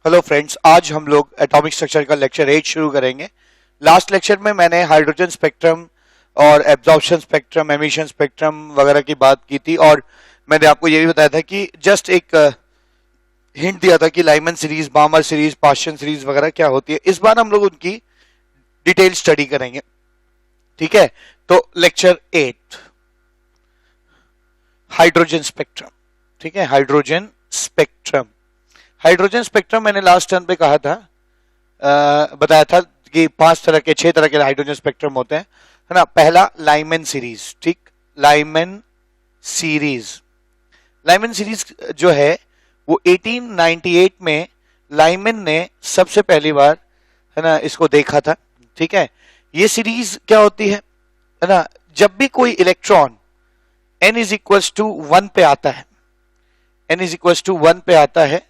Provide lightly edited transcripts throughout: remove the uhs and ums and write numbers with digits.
Hello friends, आज हम लोग एटॉमिक स्ट्रक्चर का लेक्चर 8 शुरू करेंगे। लास्ट लेक्चर में मैंने हाइड्रोजन स्पेक्ट्रम और एब्जॉर्प्शन स्पेक्ट्रम, एमिशन स्पेक्ट्रम वगैरह की बात की थी और मैंने आपको ये भी बताया था कि जस्ट एक हिंट दिया था कि लाइमन सीरीज, बामर सीरीज, पाश्चन सीरीज वगैरह क्या होती है। इस बार हम लोग उनकी डिटेल स्टडी करेंगे। ठीक है, तो लेक्चर 8 हाइड्रोजन स्पेक्ट्रम। ठीक है, हाइड्रोजन स्पेक्ट्रम। हाइड्रोजन स्पेक्ट्रम मैंने लास्ट टर्न पे कहा था, बताया था कि 6 तरह के हाइड्रोजन स्पेक्ट्रम होते हैं, है ना। पहला लाइमन सीरीज। ठीक, लाइमन सीरीज। लाइमन सीरीज जो है वो 1898 में लाइमन ने सबसे पहली बार, है ना, इसको देखा था। ठीक है, ये सीरीज क्या होती है ना, जब भी कोई electron n is equals to 1 पे आता है, n इज इक्वल्स टू 1 पे आता है,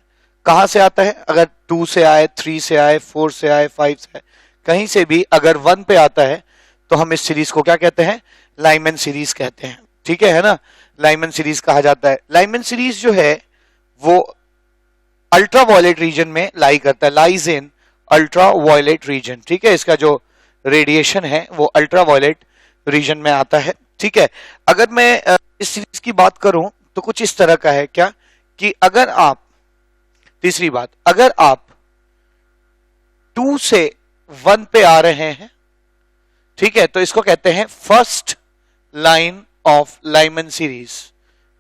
कहां से आता है? अगर 2 से आए, 3 से आए, 4 से आए, 5 से आए, कहीं से भी अगर 1 पे आता है तो हम इस सीरीज को क्या कहते हैं? लाइमन सीरीज कहते हैं। ठीक है ना, लाइमन सीरीज कहा जाता है। लाइमन सीरीज जो है वो अल्ट्रा वायलेट रीजन में लाई करता है, lies in ultraviolet region. ठीक है, इसका जो रेडिएशन है वो अल्ट्रा वायलेट रीजन में आता है। ठीक है, अगर मैं इस सीरीज की बात करूं तो कुछ इस तरह का है क्या कि अगर आप, तीसरी बात, अगर आप 2 से 1 पे आ रहे हैं, ठीक है, तो इसको कहते हैं first line of Lyman series.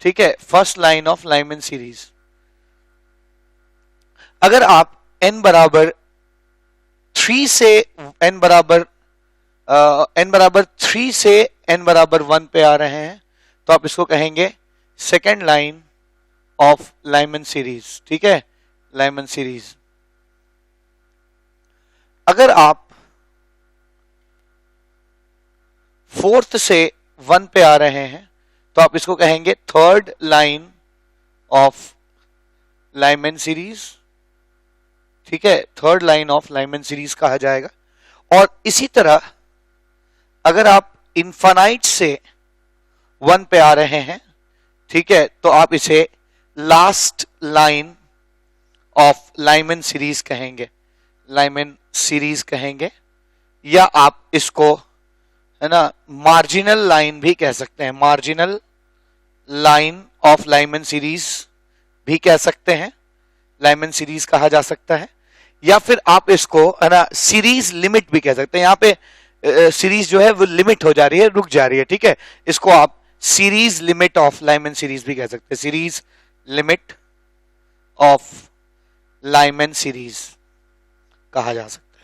ठीक है, first line of Lyman series. अगर आप n बराबर 3 से n बराबर 3 से n बराबर 1 पे आ रहे हैं तो आप इसको कहेंगे second line of Lyman series. ठीक है, लाइमन सीरीज। अगर आप 4th से 1 पे आ रहे हैं तो आप इसको कहेंगे third line of Lyman series. ठीक है, third line of Lyman series कहा जाएगा। और इसी तरह अगर आप इनफाइनाइट से 1 पे आ रहे हैं, ठीक है, तो आप इसे last line of Lyman series कहेंगे, लाइमन सीरीज कहेंगे, या आप इसको, है ना, मार्जिनल लाइन भी कह सकते हैं, marginal line of Lyman series भी कह सकते हैं, लाइमन सीरीज कहा जा सकता है। या फिर आप इसको, है ना, सीरीज लिमिट भी कह सकते हैं। यहां पे सीरीज जो है वो लिमिट हो जा रही है, रुक जा रही है। ठीक है, इसको आप series limit of Lyman series भी कह सकते हैं, series limit of Lyman series कहा जा सकता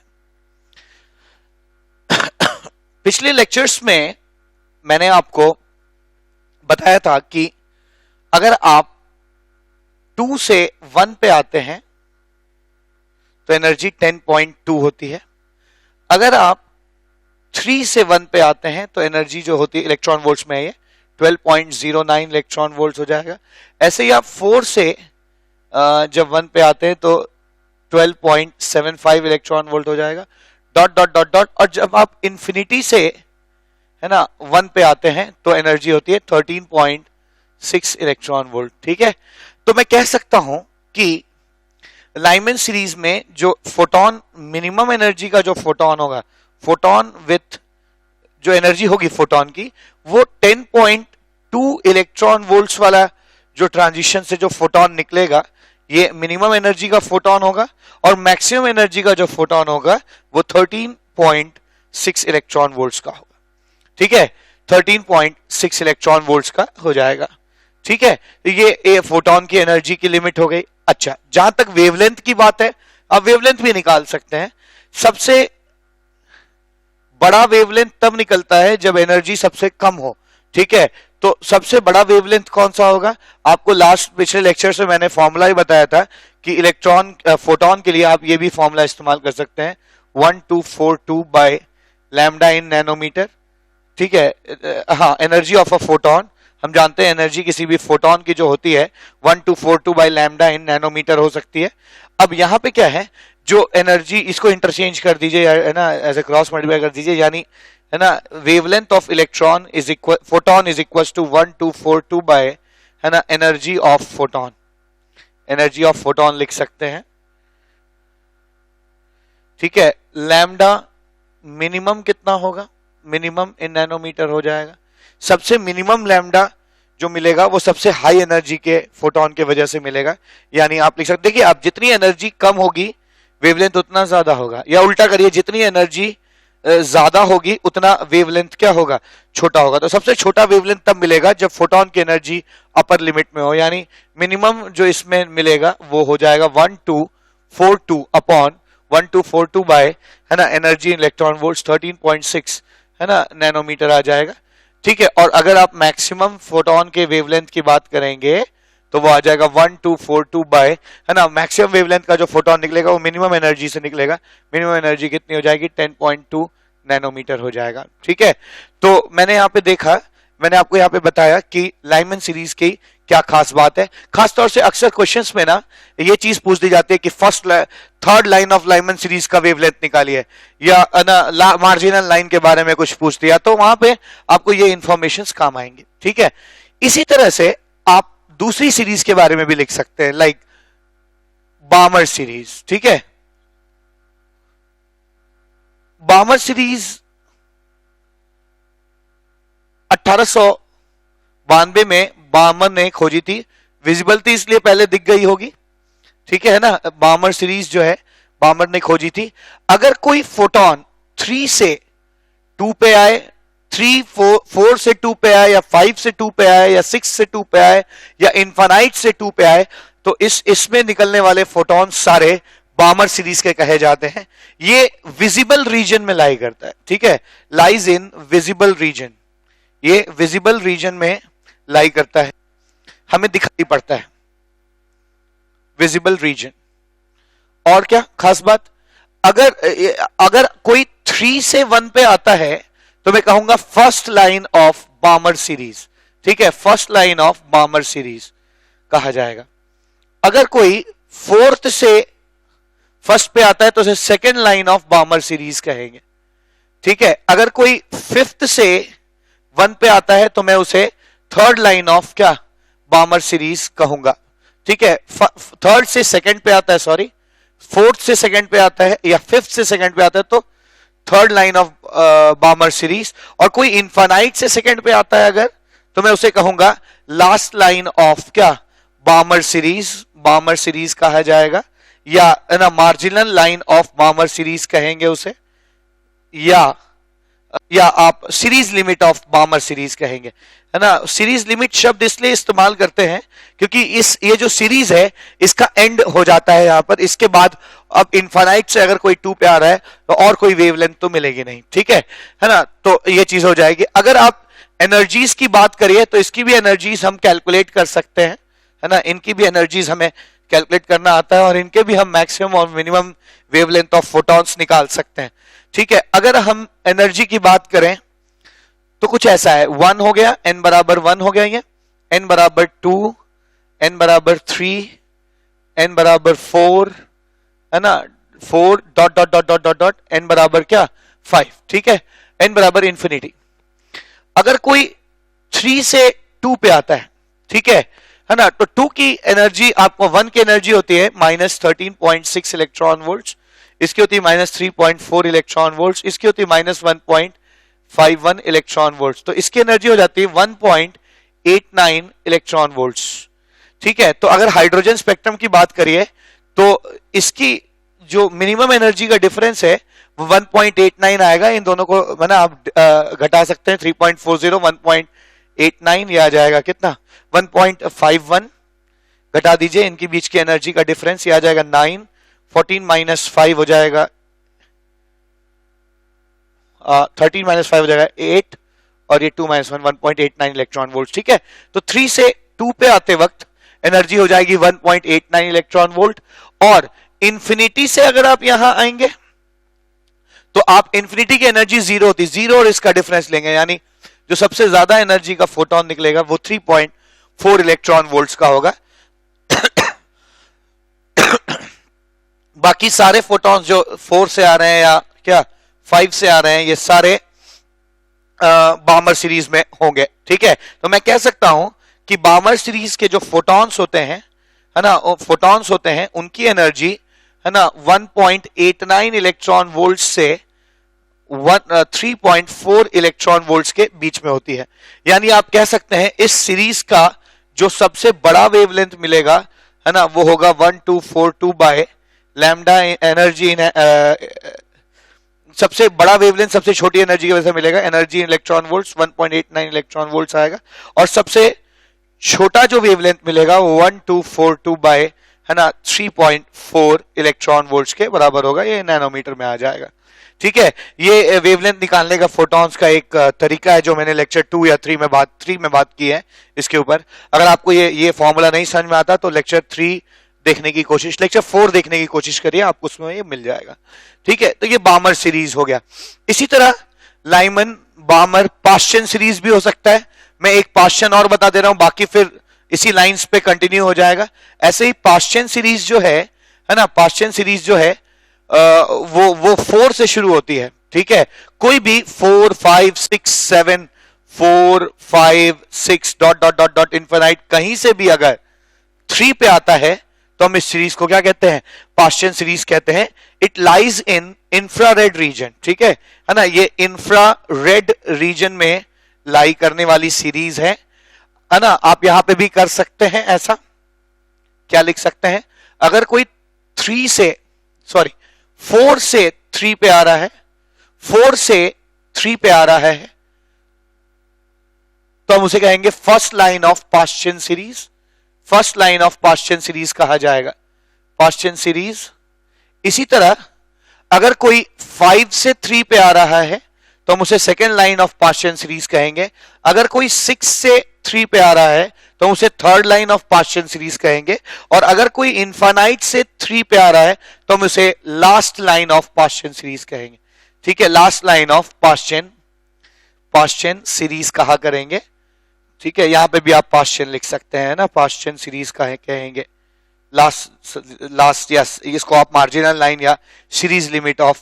है। पिछले लेक्चर्स में मैंने आपको बताया था कि अगर आप 2 से 1 पे आते हैं तो एनर्जी 10.2 होती है। अगर आप 3 से 1 पे आते हैं तो एनर्जी जो होती है इलेक्ट्रॉन वोल्ट्स में है ये 12.09 इलेक्ट्रॉन वोल्ट्स हो जाएगा। ऐसे ही आप 4 से जब 1 पे आते हैं तो 12.75 इलेक्ट्रॉन वोल्ट हो जाएगा, डॉट डॉट डॉट डॉट। और जब आप इंफिनिटी से, है ना, 1 पे आते हैं तो एनर्जी होती है 13.6 इलेक्ट्रॉन वोल्ट। ठीक है, तो मैं कह सकता हूं कि लाइमन सीरीज में जो फोटोन, मिनिमम एनर्जी का जो फोटोन होगा, फोटोन विथ जो एनर्जी होगी फोटोन की, वो 10.2 इलेक्ट्रॉन वोल्ट्स वाला जो ट्रांजिशन से जो फोटोन निकलेगा, ये मिनिमम एनर्जी का फोटोन होगा। और मैक्सिमम एनर्जी का जो फोटोन होगा वो 13.6 इलेक्ट्रॉन वोल्ट्स का होगा। ठीक है, 13.6 इलेक्ट्रॉन वोल्ट्स का हो जाएगा। ठीक है, तो ये फोटोन की एनर्जी की लिमिट हो गई। अच्छा, जहां तक वेवलेंथ की बात है, आप वेवलेंथ भी निकाल सकते हैं। सबसे बड़ा वेवलेंथ तब निकलता है जब एनर्जी सबसे कम हो। ठीक है, तो सबसे बड़ा वेवलेंथ कौन सा होगा? आपको लास्ट पिछले लेक्चर से मैंने फॉर्मूला ही बताया था कि इलेक्ट्रॉन, फोटोन के लिए आप ये भी फॉर्मूला इस्तेमाल कर सकते हैं, 1242 बाय लैम्डा इन नैनोमीटर। ठीक है, हाँ, एनर्जी ऑफ अ फोटोन, हम जानते हैं एनर्जी किसी भी फोटोन की जो होती है 1242 बाय लैम्डा इन नैनोमीटर हो सकती है। अब यहां पे क्या है, जो एनर्जी, इसको इंटरचेंज कर दीजिए, है ना, ऐसे क्रॉस मल्टीप्लाई कर दीजिए, यानी, है ना, wavelength of electron is equal, photon is equal to 1242 by, है ना, energy of photon, energy of photon लिख सकते हैं। ठीक है, लैम्डा मिनिमम कितना होगा, मिनिमम इन नैनोमीटर हो जाएगा। सबसे मिनिमम लैम्डा जो मिलेगा वो सबसे हाई एनर्जी के फोटोन के वजह से मिलेगा, यानी आप लिख सकते हैं कि आप जितनी एनर्जी कम होगी वेवलेंथ उतना ज्यादा होगा, या उल्टा करिए जितनी एनर्जी ज्यादा होगी उतना वेवलेंथ क्या होगा, छोटा होगा। तो सबसे छोटा वेवलेंथ तब मिलेगा जब फोटोन की एनर्जी अपर लिमिट में हो, यानी मिनिमम जो इसमें मिलेगा वो हो जाएगा 1242 अपॉन 1242 बाय, है ना, एनर्जी इलेक्ट्रॉन वोल्ट्स 13.6, है ना, नैनोमीटर आ जाएगा। ठीक है, और अगर आप मैक्सिमम फोटोन के वेवलेंथ की बात करेंगे तो वो आ जाएगा 1242 बाय, है ना, मैक्सिमम वेवलेंथ का जो फोटोन निकलेगा वो मिनिमम एनर्जी से निकलेगा। मिनिमम एनर्जी कितनी हो जाएगी, 10.2 नैनोमीटर हो जाएगा। ठीक है, तो मैंने यहाँ पे देखा, मैंने आपको यहाँ पे बताया कि लाइमन सीरीज की क्या खास बात है। खासतौर से अक्सर क्वेश्चंस में ना ये चीज पूछ दी जाती है कि third line of Lyman series का वेवलेंथ निकालिए, या ना मार्जिनल लाइन के बारे में कुछ पूछ दिया, तो वहां पे आपको ये इंफॉर्मेशन काम आएंगे। ठीक है, इसी तरह से आप दूसरी सीरीज के बारे में भी लिख सकते हैं, लाइक बामर सीरीज। ठीक है, बामर सीरीज 1892 में बामर ने खोजी थी, विजिबल थी इसलिए पहले दिख गई होगी। ठीक है ना, बामर सीरीज जो है बामर ने खोजी थी। अगर कोई फोटोन 3 से 2 पे आए, 4 से 2 पे आए, या 5 से 2 पे आए, या 6 से 2 पे आए, या इनफाइनाइट से 2 पे आए, तो इसमें निकलने वाले फोटोन सारे बामर सीरीज के कहे जाते हैं। ये विजिबल रीजन में लाई करता है। ठीक है, लाइज इन विजिबल रीजन, ये विजिबल रीजन में लाई करता है, हमें दिखाई पड़ता है विजिबल रीजन। और क्या खास बात, अगर कोई 3 से 1 पे आता है तो मैं कहूंगा first line of Balmer series. ठीक है, first line of Balmer series कहा जाएगा। अगर कोई 4th से फर्स्ट पे आता है तो उसे second line of Balmer series कहेंगे। ठीक है, अगर कोई 5th से 1 पे आता है तो मैं उसे थर्ड लाइन ऑफ क्या, बामर सीरीज कहूंगा। ठीक है, 3rd से 2nd पे आता है, सॉरी 4th से 2nd पे आता है, या 5th से 2nd पे आता है तो third line of Balmer series. और कोई इनफाइनाइट से 2nd पे आता है अगर, तो मैं उसे कहूंगा लास्ट लाइन ऑफ क्या, बामर सीरीज, बामर सीरीज कहा जाएगा, या ना marginal line of Balmer series कहेंगे उसे, या आप series limit of Balmer series कहेंगे, है ना। सीरीज लिमिट शब्द इसलिए इस्तेमाल करते हैं क्योंकि ये जो सीरीज है इसका एंड हो जाता है यहां पर, इसके बाद अब इनफाइनाइट से अगर कोई 2 पे आ रहा है तो और कोई वेवलेंथ तो मिलेगी नहीं। ठीक है ना, तो ये चीज हो जाएगी। अगर आप एनर्जीज की बात करिए तो इसकी भी एनर्जीज हम कैलकुलेट कर सकते हैं, है ना, इनकी भी एनर्जीज हमें कैलकुलेट करना आता है, और इनके भी हम मैक्सिमम और मिनिमम वेवलेंथ ऑफ फोटॉन्स निकाल सकते हैं। ठीक है, अगर हम एनर्जी की बात करें तो कुछ ऐसा है, 1 हो गया, n बराबर 1 हो गया, ये n बराबर 2, n बराबर 3, n बराबर 4, है ना, 4 dot dot dot dot dot dot n बराबर क्या, 5। ठीक है, n बराबर इंफिनिटी। अगर कोई 3 से 2 पे आता है, ठीक है ना, तो 2 की एनर्जी, आपको 1 की एनर्जी होती है -13.6 इलेक्ट्रॉन वोल्ट, इसकी होती है -3.4 इलेक्ट्रॉन वोल्ट, इसकी होती है -1.51 इलेक्ट्रॉन वोल्ट, तो इसकी एनर्जी हो जाती है 1.89 इलेक्ट्रॉन वोल्ट। ठीक है, तो अगर हाइड्रोजन स्पेक्ट्रम की बात करिए तो इसकी जो मिनिमम एनर्जी का डिफरेंस है वो 1.89 आएगा। इन दोनों को ना आप घटा सकते हैं, 3.40 1.89, ये आ जाएगा कितना, 1.51, घटा दीजिए इनकी बीच की एनर्जी का डिफरेंस, ये आ जाएगा 9, 14 - 5 हो जाएगा 13 - 5 हो जाएगा 8, और ये 2 - 1 1.89 इलेक्ट्रॉन वोल्ट। ठीक है, तो 3 से 2 पे आते वक्त एनर्जी हो जाएगी 1.89 इलेक्ट्रॉन वोल्ट, और इंफिनिटी से अगर आप यहां आएंगे तो आप इंफिनिटी की एनर्जी 0 होती है, 0 और इसका डिफरेंस लेंगे, यानी जो सबसे ज्यादा एनर्जी का फोटोन निकलेगा वो 3.4 इलेक्ट्रॉन वोल्ट्स का होगा। बाकी सारे फोटॉन्स जो 4 से आ रहे हैं या क्या 5 से आ रहे हैं, ये सारे बामर सीरीज में होंगे। ठीक है, तो मैं कह सकता हूं कि बामर सीरीज के जो फोटॉन्स होते हैं, है ना, फोटॉन्स होते हैं, उनकी एनर्जी है ना 1.89 इलेक्ट्रॉन वोल्ट से 3.4 इलेक्ट्रॉन वोल्ट्स के बीच में होती है। यानी आप कह सकते हैं इस सीरीज का जो सबसे बड़ा वेवलेंथ मिलेगा, है ना, वो होगा 1242 बाय लैम्डा एनर्जी इन, सबसे बड़ा वेवलेंथ सबसे छोटी एनर्जी की वजह से मिलेगा, energy in electron volts 1.89 electron volts आएगा, और सबसे छोटा जो वेवलेंथ मिलेगा वो 1242 बाय, है ना, 3.4 इलेक्ट्रॉन वोल्ट्स के बराबर होगा। ये नैनोमीटर में आ जाएगा। ठीक है, ये वेवलेंथ निकालने का फोटॉन्स का एक तरीका है जो मैंने लेक्चर 2 या 3 में बात की है इसके ऊपर। अगर आपको ये फॉर्मूला नहीं समझ में आता तो लेक्चर 3 देखने की कोशिश, लेक्चर 4 देखने की कोशिश करिए, आपको उसमें ये मिल जाएगा। ठीक है, तो ये बामर सीरीज हो गया। इसी तरह लाइमन, बामर, पाश्चन सीरीज भी हो सकता है। मैं एक पाश्चन और बता दे रहा हूं, बाकी फिर इसी लाइंस पे कंटिन्यू हो जाएगा। ऐसे ही पाश्चन सीरीज जो है ना, पाश्चन सीरीज जो है वो 4 से शुरू होती है। ठीक है, कोई भी 4, 5, 6, 7, 4, 5, 6 dot dot dot dot infinite कहीं से भी अगर 3 पे आता है तो हम इस सीरीज को क्या कहते हैं? पाश्चन सीरीज कहते हैं। It lies in infrared reason. ठीक है ना, ये इंफ्रारेड रीजन में लाई करने वाली सीरीज है ना। आप यहां पे भी कर सकते हैं ऐसा, क्या लिख सकते हैं? अगर कोई 4 से 3 पे आ रहा है, 4 से 3 पे आ रहा है, तो हम उसे कहेंगे first line of पाश्चन series. First line of पाश्चन series कहा जाएगा, पाश्चन सीरीज। इसी तरह अगर कोई 5 से 3 पे आ रहा है तो हम उसे सेकेंड लाइन ऑफ पाश्चन सीरीज कहेंगे। अगर कोई 6 से 3 पे आ रहा है तो हम उसे थर्ड लाइन ऑफ पाश्चन सीरीज कहेंगे। और अगर कोई इनफाइनाइट से 3 पे आ रहा है तो हम उसे लास्ट लाइन ऑफ पाश्चन सीरीज कहेंगे। ठीक है, लास्ट लाइन ऑफ पाश्चन सीरीज कहा करेंगे। ठीक है, यहां पे भी आप पाश्चन लिख सकते हैं ना, पाश्चन सीरीज कहेंगे लास्ट, यस, इसको आप मार्जिनल लाइन या सीरीज लिमिट ऑफ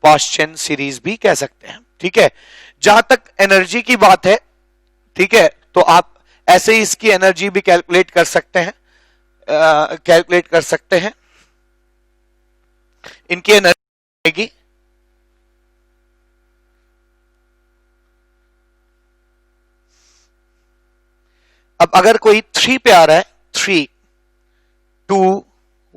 पाश्चन सीरीज भी कह सकते हैं। ठीक है, जहां तक एनर्जी की बात है, ठीक है, तो आप ऐसे ही इसकी एनर्जी भी कैलकुलेट कर सकते हैं, इनकी एनर्जी आएगी अब अगर कोई 3 पे आ रहा है, 3, 2,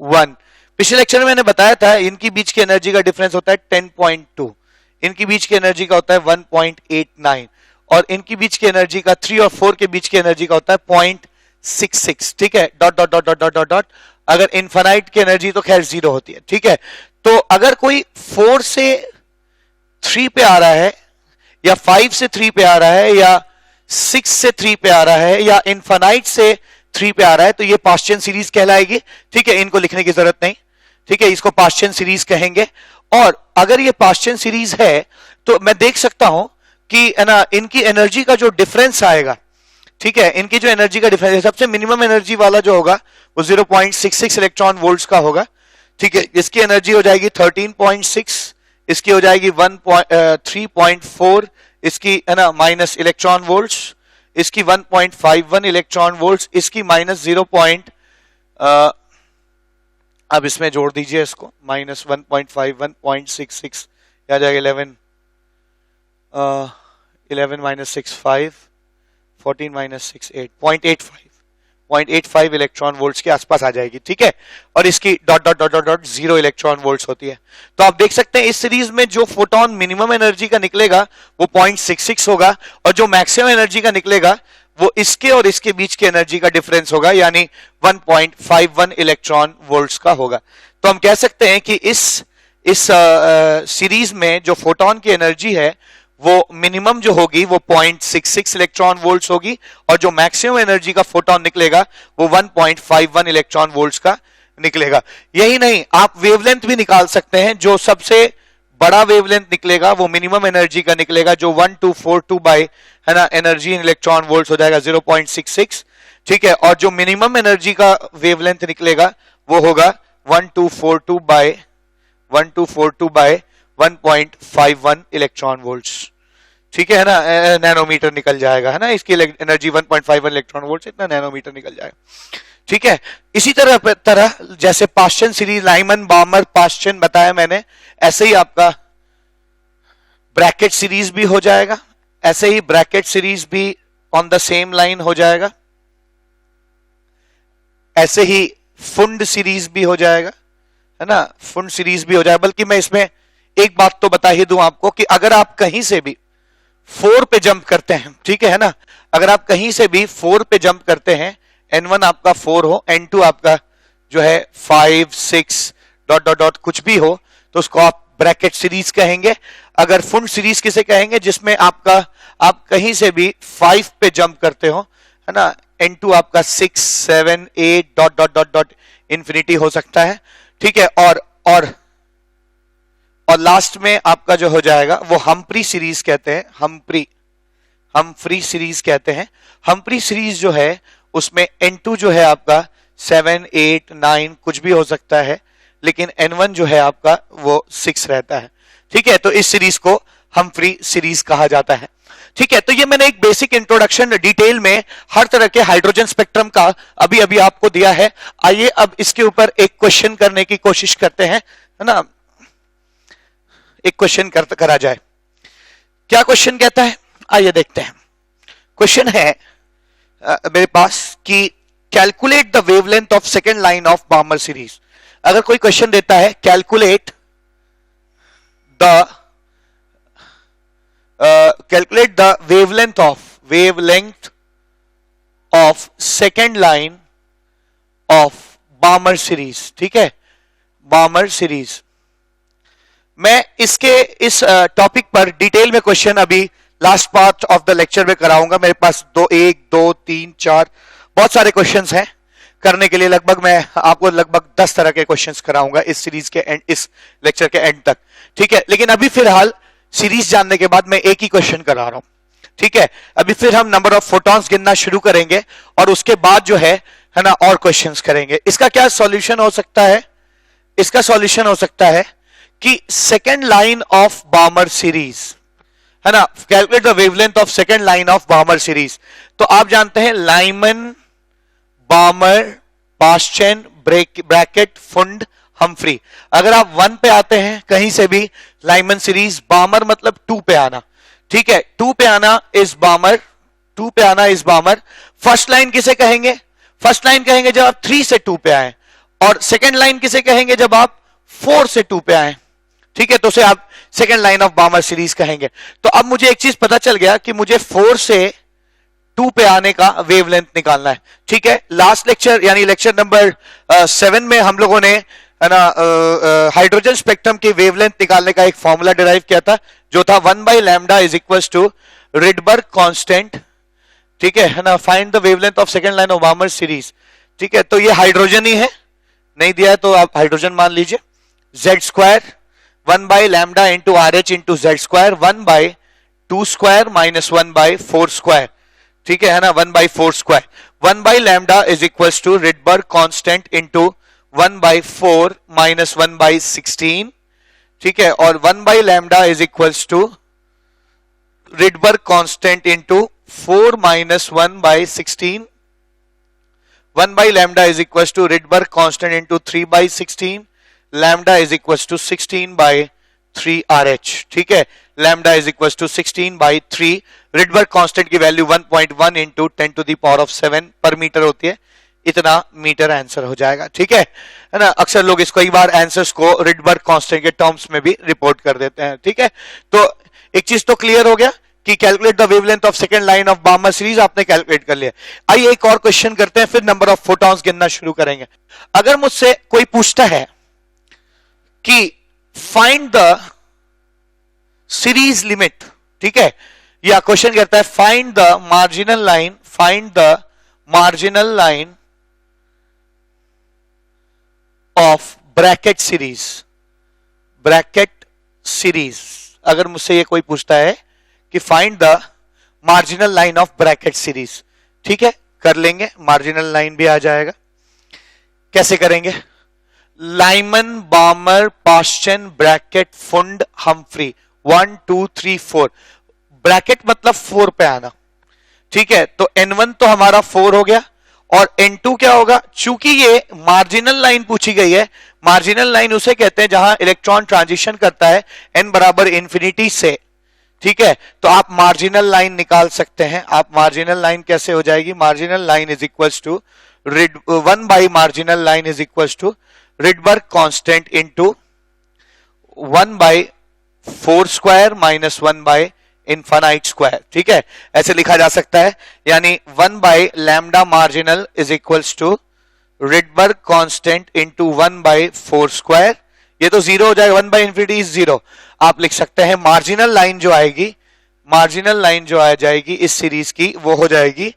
1, पिछले लेक्चर में मैंने बताया था इनकी बीच की एनर्जी का डिफरेंस होता है 10.2, इनकी बीच की एनर्जी का होता है 1.89, और इनकी बीच की एनर्जी का 3 और 4 के बीच की एनर्जी का होता है 0.66। ठीक है, dot dot dot dot dot dot. अगर इनफाइनाइट की एनर्जी तो खैर 0 होती है। ठीक है, तो अगर कोई 4 से 3 पे आ रहा है, या 5 से 3 पे आ रहा है, या 6 से 3 पे आ रहा है, या इनफाइनाइट से 3 पे आ रहा है, तो ये पाश्चन सीरीज कहलाएगी। ठीक है, इनको लिखने की जरूरत नहीं। ठीक है, इसको पाश्चन सीरीज कहेंगे। और अगर ये पाश्चन सीरीज है तो मैं देख सकता हूं कि है ना, इनकी एनर्जी का जो डिफरेंस आएगा, ठीक है, इनकी जो एनर्जी का डिफरेंस है, सबसे मिनिमम एनर्जी वाला जो होगा वो 0.66 इलेक्ट्रॉन वोल्ट्स का होगा। ठीक है, इसकी एनर्जी हो जाएगी 13.6, इसकी हो जाएगी 3.4, इसकी है ना माइनस इलेक्ट्रॉन वोल्ट्स, इसकी 1.51 इलेक्ट्रॉन वोल्ट्स, इसकी माइनस 0. अब इसमें जोड़ दीजिए इसको, माइनस 1.51, 0.66 आ जाएगा 11 माइनस 6, 5, 14 माइनस 6, 8, 0.85 इलेक्ट्रॉन वोल्ट्स के आसपास आ जाएगी। ठीक है, और इसकी dot dot dot dot dot 0 electron volts होती है। तो आप देख सकते हैं इस सीरीज में जो फोटोन मिनिमम एनर्जी का निकलेगा वो 0.66 होगा, और जो मैक्सिमम एनर्जी का निकलेगा वो इसके और इसके बीच की एनर्जी का डिफरेंस होगा, यानी 1.51 इलेक्ट्रॉन वोल्ट्स का होगा। तो हम कह सकते हैं कि इस सीरीज में जो फोटोन की एनर्जी है वो मिनिमम जो होगी वो 0.66 इलेक्ट्रॉन वोल्ट्स होगी, और जो मैक्सिमम एनर्जी का फोटोन निकलेगा वो 1.51 इलेक्ट्रॉन वोल्ट्स का निकलेगा। यही नहीं, आप वेवलेंथ भी निकाल सकते हैं। जो सबसे बड़ा वेवलेंथ निकलेगा वो मिनिमम एनर्जी का निकलेगा, जो 1242 बाय, है ना, एनर्जी इन इलेक्ट्रॉन वोल्ट्स हो जाएगा 0.66। ठीक है, और जो मिनिमम एनर्जी का वेवलेंथ निकलेगा वो होगा 1242 बाय 1.51 इलेक्ट्रॉन वोल्ट्स। ठीक है ना, नैनोमीटर निकल जाएगा, है ना, इसकी एनर्जी 1.51 इलेक्ट्रॉन वोल्ट, इतना नैनोमीटर निकल जाएगा। ठीक है, इसी तरह जैसे Paschen series, Lyman Balmer Paschen बताया मैंने, ऐसे ही आपका ब्रैकेट सीरीज भी हो जाएगा, ऐसे ही ब्रैकेट सीरीज भी ऑन द सेम लाइन हो जाएगा, ऐसे ही फुंड सीरीज भी हो जाएगा, है ना, फुंड सीरीज भी हो जाएगा। बल्कि मैं इसमें एक बात तो बता ही दूं आपको कि अगर आप कहीं से भी 4 पे जंप करते हैं, ठीक है ना, अगर आप कहीं से भी 4 पे जंप करते हैं, N1 आपका 4 हो, N2 आपका जो है 5 6 डॉट डॉट डॉट कुछ भी हो, तो उसको आप ब्रैकेट सीरीज कहेंगे। अगर फुंड सीरीज किसे कहेंगे? जिसमें आप कहीं से भी 5 पे जंप करते हो, है ना, N2 आपका 6 7 8 dot dot dot dot infinity हो सकता है, ठीक है। और लास्ट में आपका जो हो जाएगा वो हम्फ्री सीरीज कहते हैं, हम्फ्री सीरीज कहते हैं। हम्फ्री सीरीज जो है उसमें N2 जो है आपका 7 8 9 कुछ भी हो सकता है, लेकिन N1 जो है आपका वो 6 रहता है, ठीक है। तो इस सीरीज को हम्फ्री सीरीज कहा जाता है, ठीक है। तो ये मैंने एक बेसिक इंट्रोडक्शन डिटेल में हर तरह के हाइड्रोजन स्पेक्ट्रम का अभी आपको दिया है। आइए अब इसके ऊपर एक क्वेश्चन करने की कोशिश करते हैं, है ना, एक क्वेश्चन करा जाए। क्या क्वेश्चन कहता है, आइए देखते हैं। क्वेश्चन है मेरे पास कि calculate the wavelength of second line of Balmer series. अगर कोई क्वेश्चन देता है calculate the wavelength of second line of Balmer series, ठीक है, बार्मर सीरीज। मैं इस टॉपिक पर डिटेल में क्वेश्चन अभी last part of the lecture में कराऊंगा। मेरे पास 1 2 3 4 बहुत सारे क्वेश्चंस हैं करने के लिए। मैं आपको लगभग 10 तरह के क्वेश्चंस कराऊंगा इस सीरीज के एंड, इस लेक्चर के एंड तक, ठीक है। लेकिन अभी फिलहाल सीरीज जानने के बाद मैं एक ही क्वेश्चन करा रहा हूं, ठीक है। अभी फिर हम नंबर ऑफ फोटॉन्स गिनना शुरू करेंगे और उसके बाद जो है ना और क्वेश्चंस करेंगे। इसका क्या सॉल्यूशन हो सकता है? इसका सॉल्यूशन हो सकता है कि second line of Balmer series, है ना, calculate the wavelength of second line of Balmer series. तो आप जानते हैं Lyman Balmer Paschen Brackett Pfund Humphrey. अगर आप 1 पे आते हैं कहीं से भी, लाइमन सीरीज, बार्मर मतलब 2 पे आना, ठीक है, 2 पे आना इस बार्मर, 2 पे आना इस बार्मर। फर्स्ट लाइन किसे कहेंगे? फर्स्ट लाइन कहेंगे जब आप 3 से 2 पे आए, और सेकेंड लाइन किसे कहेंगे? जब आप 4 से 2 पे आए, ठीक है, तो उसे आप second line of Balmer series कहेंगे। तो अब मुझे एक चीज पता चल गया कि मुझे 4 से 2 पे आने का वेवलेंथ निकालना है, ठीक है। लास्ट लेक्चर यानी लेक्चर नंबर 7 में हम लोगों ने, है ना, हाइड्रोजन स्पेक्ट्रम की वेवलेंथ निकालने का एक फॉर्मूला डिराइव किया था, जो था 1/λ is equal to Rydberg constant, ठीक है ना, find the wavelength of second line of Balmer series, ठीक है। तो ये हाइड्रोजन ही है, नहीं दिया है तो आप हाइड्रोजन मान लीजिए। Z² 1/λ into RH into Z², 1/2 square minus 1/4 square, ठीक है ना, 1/4 square. 1/λ is equal to Rydberg constant into 1/4 minus 1/16, ठीक है, और 1/λ is equal to Rydberg constant into 4 minus 1/16, 1/λ is equal to Rydberg constant into 3/16, lambda is equal to 16/3 RH, ठीक है, lambda is equal to 16/3। Rydberg constant की value 1.1 into 10⁻⁷ पर metre होती है, इतना मीटर आंसर हो जाएगा, ठीक है ना। अक्सर लोग इसको कई बार आंसर्स को रिडबर्ग कांस्टेंट के टर्म्स में भी रिपोर्ट कर देते हैं, ठीक है। तो एक चीज तो क्लियर हो गया कि calculate the wavelength of second line of Balmer series आपने कैलकुलेट कर लिया। आइए एक और क्वेश्चन करते हैं, फिर नंबर ऑफ फोटॉन्स गिनना शुरू करेंगे। अगर मुझसे कोई पूछता है कि फाइंड द सीरीज लिमिट, ठीक है, या क्वेश्चन कहता है find the marginal line of Brackett series. अगर मुझसे ये कोई पूछता है कि find the marginal line of Brackett series, ठीक है, कर लेंगे, मार्जिनल लाइन भी आ जाएगा। कैसे करेंगे? Lyman Balmer Paschen Brackett Pfund Humphry 1 2 3 4, Brackett मतलब 4 पे आना, ठीक है। तो N1 तो हमारा 4 हो गया, और N2 क्या होगा, चूंकि ये मार्जिनल लाइन पूछी गई है, मार्जिनल लाइन उसे कहते हैं जहां इलेक्ट्रॉन ट्रांजिशन करता है n बराबर इंफिनिटी से, ठीक है। तो आप मार्जिनल लाइन निकाल सकते हैं। आप मार्जिनल लाइन कैसे हो जाएगी, marginal line is equals to one by marginal line is equals to Rydberg constant into 1 by 4 square minus 1 by infinite square, ठीक है, ऐसे लिखा जा सकता है। यानी 1 by lambda marginal is equals to Rydberg constant into 1 by 4 square, ये तो जीरो हो जाएगा, 1 बाई इंफिनिटी इज जीरो। आप लिख सकते हैं मार्जिनल लाइन जो आएगी, मार्जिनल लाइन जो आ जाएगी इस सीरीज की, वो हो जाएगी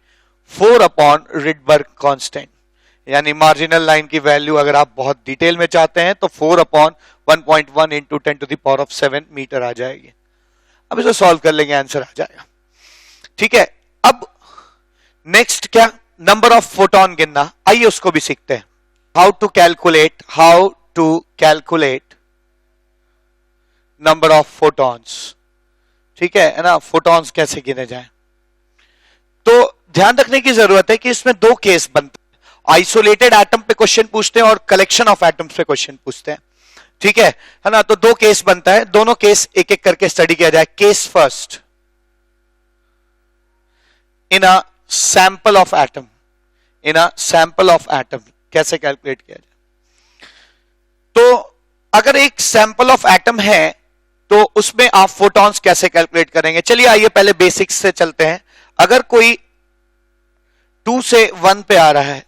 4 अपॉन रिडबर्ग कांस्टेंट। यानी मार्जिनल लाइन की वैल्यू अगर आप बहुत डिटेल में चाहते हैं तो 4 upon 1.1 into 10 to the power of 7 metre आ जाएगी। अब इसको सॉल्व कर लेंगे, आंसर आ जाएगा, ठीक है। अब नेक्स्ट क्या, नंबर ऑफ फोटोन गिनना, आइए उसको भी सीखते हैं। How to calculate number of photons, ठीक है ना, फोटॉन्स कैसे गिने जाए। तो ध्यान रखने की जरूरत है कि इसमें दो केस बनते हैं, आइसोलेटेड एटम पे क्वेश्चन पूछते हैं और कलेक्शन ऑफ एटम्स पे क्वेश्चन पूछते हैं, ठीक है ना। तो दो केस बनता है, दोनों केस एक एक करके स्टडी किया जाए। Case first, in a sample of atom, in a sample of atom कैसे कैलकुलेट किया जाए। तो अगर एक सैंपल ऑफ एटम है तो उसमें आप फोटॉन्स कैसे कैलकुलेट करेंगे। चलिए आइए पहले बेसिक्स से चलते हैं। अगर कोई 2 से 1 पे आ रहा है,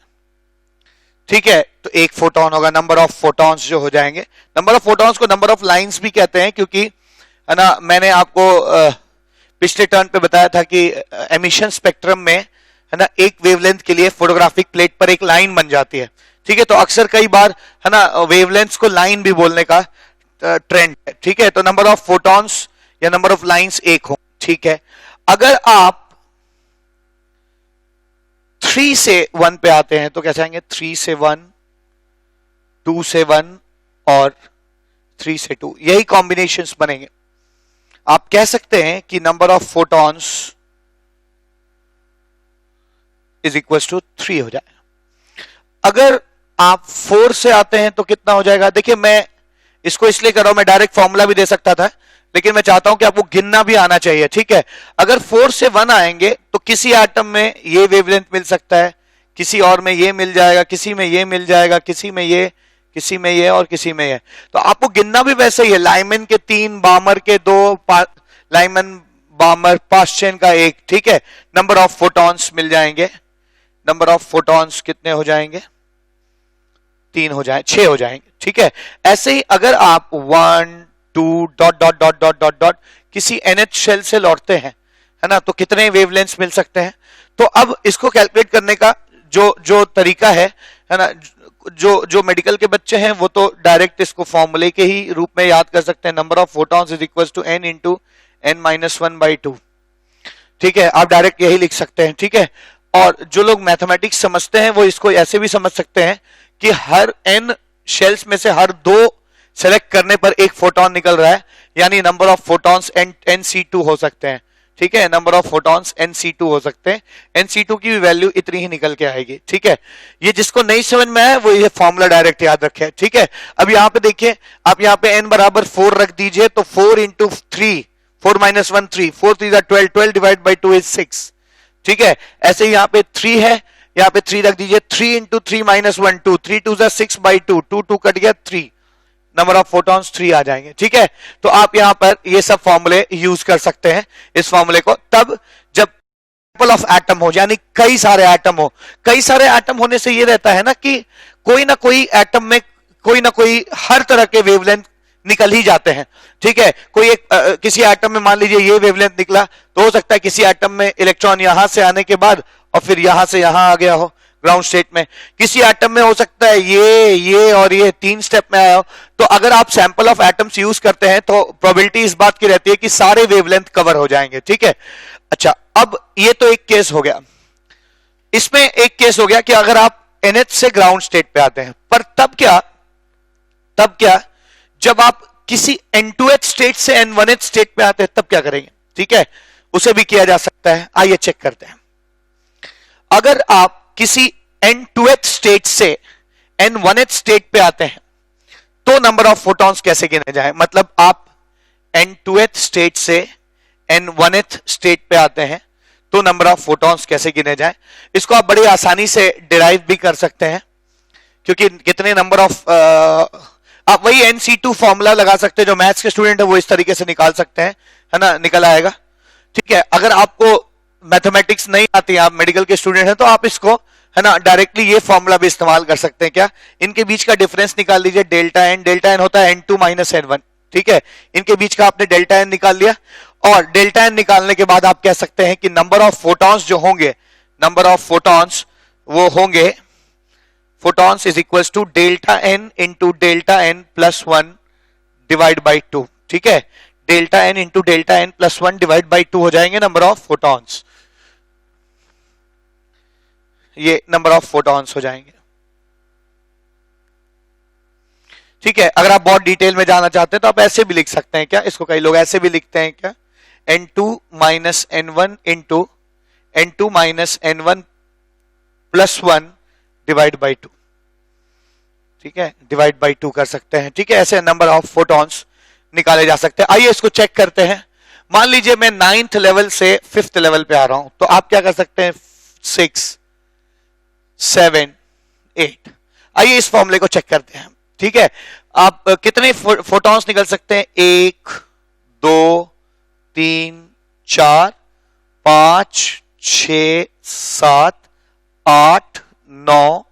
ठीक है, तो एक फोटोन होगा, नंबर ऑफ फोटॉन्स जो हो जाएंगे। नंबर ऑफ फोटॉन्स को नंबर ऑफ लाइंस भी कहते हैं, क्योंकि है ना, मैंने आपको पिछले टर्न पे बताया था कि एमिशन स्पेक्ट्रम में है ना, एक वेवलेंथ के लिए फोटोग्राफिक प्लेट पर एक लाइन बन जाती है, ठीक है। तो अक्सर कई बार है ना वेवलेंथ्स को लाइन भी बोलने का ट्रेंड है, ठीक है। तो नंबर ऑफ फोटॉन्स या नंबर ऑफ लाइंस एक हो, ठीक है। अगर आप 3 से 1 पे आते हैं तो कैसे आएंगे, 3 से 1, 2 से 1 और 3 से 2, यही कॉम्बिनेशंस बनेंगे। आप कह सकते हैं कि number of photons is equal to 3 हो जाएगा। अगर आप 4 से आते हैं तो कितना हो जाएगा, देखिए मैं इसको इसलिए कर रहा हूं, मैं डायरेक्ट फॉर्मूला भी दे सकता था, लेकिन मैं चाहता हूं कि आपको गिनना भी आना चाहिए, ठीक है। अगर 4 से 1 आएंगे तो किसी एटम में ये वेवलेंथ मिल सकता है, किसी और में ये मिल जाएगा, किसी में ये मिल जाएगा, किसी में ये, किसी में ये और किसी में ये। तो आपको गिनना भी वैसे ही है, लाइमन के 3, बामर के 2, लाइमन बामर पास्चेन का 1, ठीक है। नंबर ऑफ फोटॉन्स मिल जाएंगे, नंबर ऑफ फोटॉन्स कितने हो जाएंगे, 3 हो जाए, 6 हो जाएंगे, ठीक है। ऐसे ही अगर आप 1, 2 dot dot dot dot dot dot किसी NH शेल से लौटते हैं, है ना, तो कितने वेवलेंथ्स मिल सकते हैं। तो अब इसको कैलकुलेट करने का जो तरीका है ना, जो मेडिकल के बच्चे हैं वो तो डायरेक्ट इसको फॉर्मूले के ही रूप में याद कर सकते हैं। Number of photons is equal to n into n-1/2, ठीक है, आप डायरेक्ट यही लिख सकते हैं, ठीक है। और जो लोग मैथमेटिक्स समझते हैं वो इसको ऐसे भी समझ सकते हैं कि हर n शेल्स में से हर 2 सेलेक्ट करने पर एक फोटॉन निकल रहा है, यानी नंबर ऑफ फोटॉन्स nc2 हो सकते हैं, ठीक है। नंबर ऑफ फोटॉन्स nc2 हो सकते हैं, nc2 की भी वैल्यू इतनी ही निकल के आएगी, ठीक है। ये जिसको नहीं समझ में आया वो ये फॉर्मूला डायरेक्ट याद रखे, ठीक है। अब यहाँ पे देखिए, आप यहाँ पे n बराबर 4 रख दीजिए, तो 4 into 3, 4 minus 1 3, 4 3 12, 12 divide by 2 is 6, ठीक है। ऐसे यहाँ पे 3 है, यहाँ पे 3 रख दीजिए, 3 इंटू 3 माइनस 1 2, 3 2 6/2, 2 2 कट गया 3, नंबर ऑफ फोटॉन्स 3 आ जाएंगे, ठीक है। तो आप यहां पर ये सब फॉर्मूले यूज कर सकते हैं, इस फॉर्मूले को, तब जब सैंपल ऑफ एटम हो, यानी कई सारे एटम हो। कई सारे एटम होने से ये रहता है ना कि कोई ना कोई एटम में कोई ना कोई हर तरह के वेवलेंथ निकल ही जाते हैं, ठीक है। कोई एक किसी एटम में मान लीजिए ये वेवलेंथ निकला, तो हो सकता है किसी एटम में इलेक्ट्रॉन यहां से आने के बाद और फिर यहां से यहां आ गया हो ग्राउंड स्टेट में। किसी एटम में हो सकता है ये और ये 3 स्टेप में आया हो। तो अगर आप सैंपल ऑफ एटम्स यूज करते हैं तो प्रोबेबिलिटी इस बात की रहती है कि सारे वेवलेंथ कवर हो जाएंगे, ठीक है। अच्छा, अब ये तो एक केस हो गया। इसमें एक केस हो गया कि अगर आप NH से ग्राउंड स्टेट पे आते हैं, पर तब क्या जब आप किसी N2H स्टेट से N1H स्टेट पे आते हैं तब क्या करेंगे, ठीक है, उसे भी किया जा सकता है। आइए चेक करते हैं। अगर आप किसी n 2th स्टेट से n 1th स्टेट पे आते हैं तो नंबर ऑफ फोटॉन्स कैसे गिने जाए, मतलब आप n 2th स्टेट से n 1th स्टेट पे आते हैं तो नंबर ऑफ फोटॉन्स कैसे गिने जाए, इसको आप बड़ी आसानी से डिराइव भी कर सकते हैं, क्योंकि कितने नंबर ऑफ आप वही NC2 फॉर्मूला लगा सकते हैं, जो मैथ्स के स्टूडेंट है वो इस तरीके से निकाल सकते हैं, है ना, निकल आएगा। ठीक है, अगर आपको मैथमेटिक्स नहीं आती, आप मेडिकल के स्टूडेंट हैं, तो आप इसको, है ना, डायरेक्टली ये फॉर्मूला भी इस्तेमाल कर सकते हैं। क्या, इनके बीच का डिफरेंस निकाल लीजिए, डेल्टा एन होता है n2 माइनस n1। ठीक है, इनके बीच का आपने डेल्टा एन निकाल लिया, और डेल्टा एन निकालने के बाद आप कह सकते हैं कि नंबर ऑफ फोटॉन्स जो होंगे, नंबर ऑफ फोटॉन्स वो होंगे, photons is equal to delta N into delta N plus 1 divide by 2। ठीक है, delta N into delta N plus 1 divide by 2 हो जाएंगे नंबर ऑफ फोटॉन्स, ये नंबर ऑफ फोटॉन्स हो जाएंगे। ठीक है, अगर आप बहुत डिटेल में जाना चाहते हैं तो आप ऐसे भी लिख सकते हैं। क्या, इसको कई लोग ऐसे भी लिखते हैं, क्या, n2 minus n1 into n2 minus n1 plus 1 divide by 2। ठीक है, डिवाइड बाई 2 कर सकते हैं। ठीक है, ऐसे नंबर ऑफ फोटॉन्स निकाले जा सकते हैं। आइए इसको चेक करते हैं। मान लीजिए मैं 9th लेवल से 5th लेवल पे आ रहा हूं, तो आप क्या कर सकते हैं, 6 7 8। आइए इस फॉर्मूले को चेक करते हैं। ठीक है, आप कितने फोटॉन्स निकल सकते हैं, 1 2 3 4 5 6 7 8 9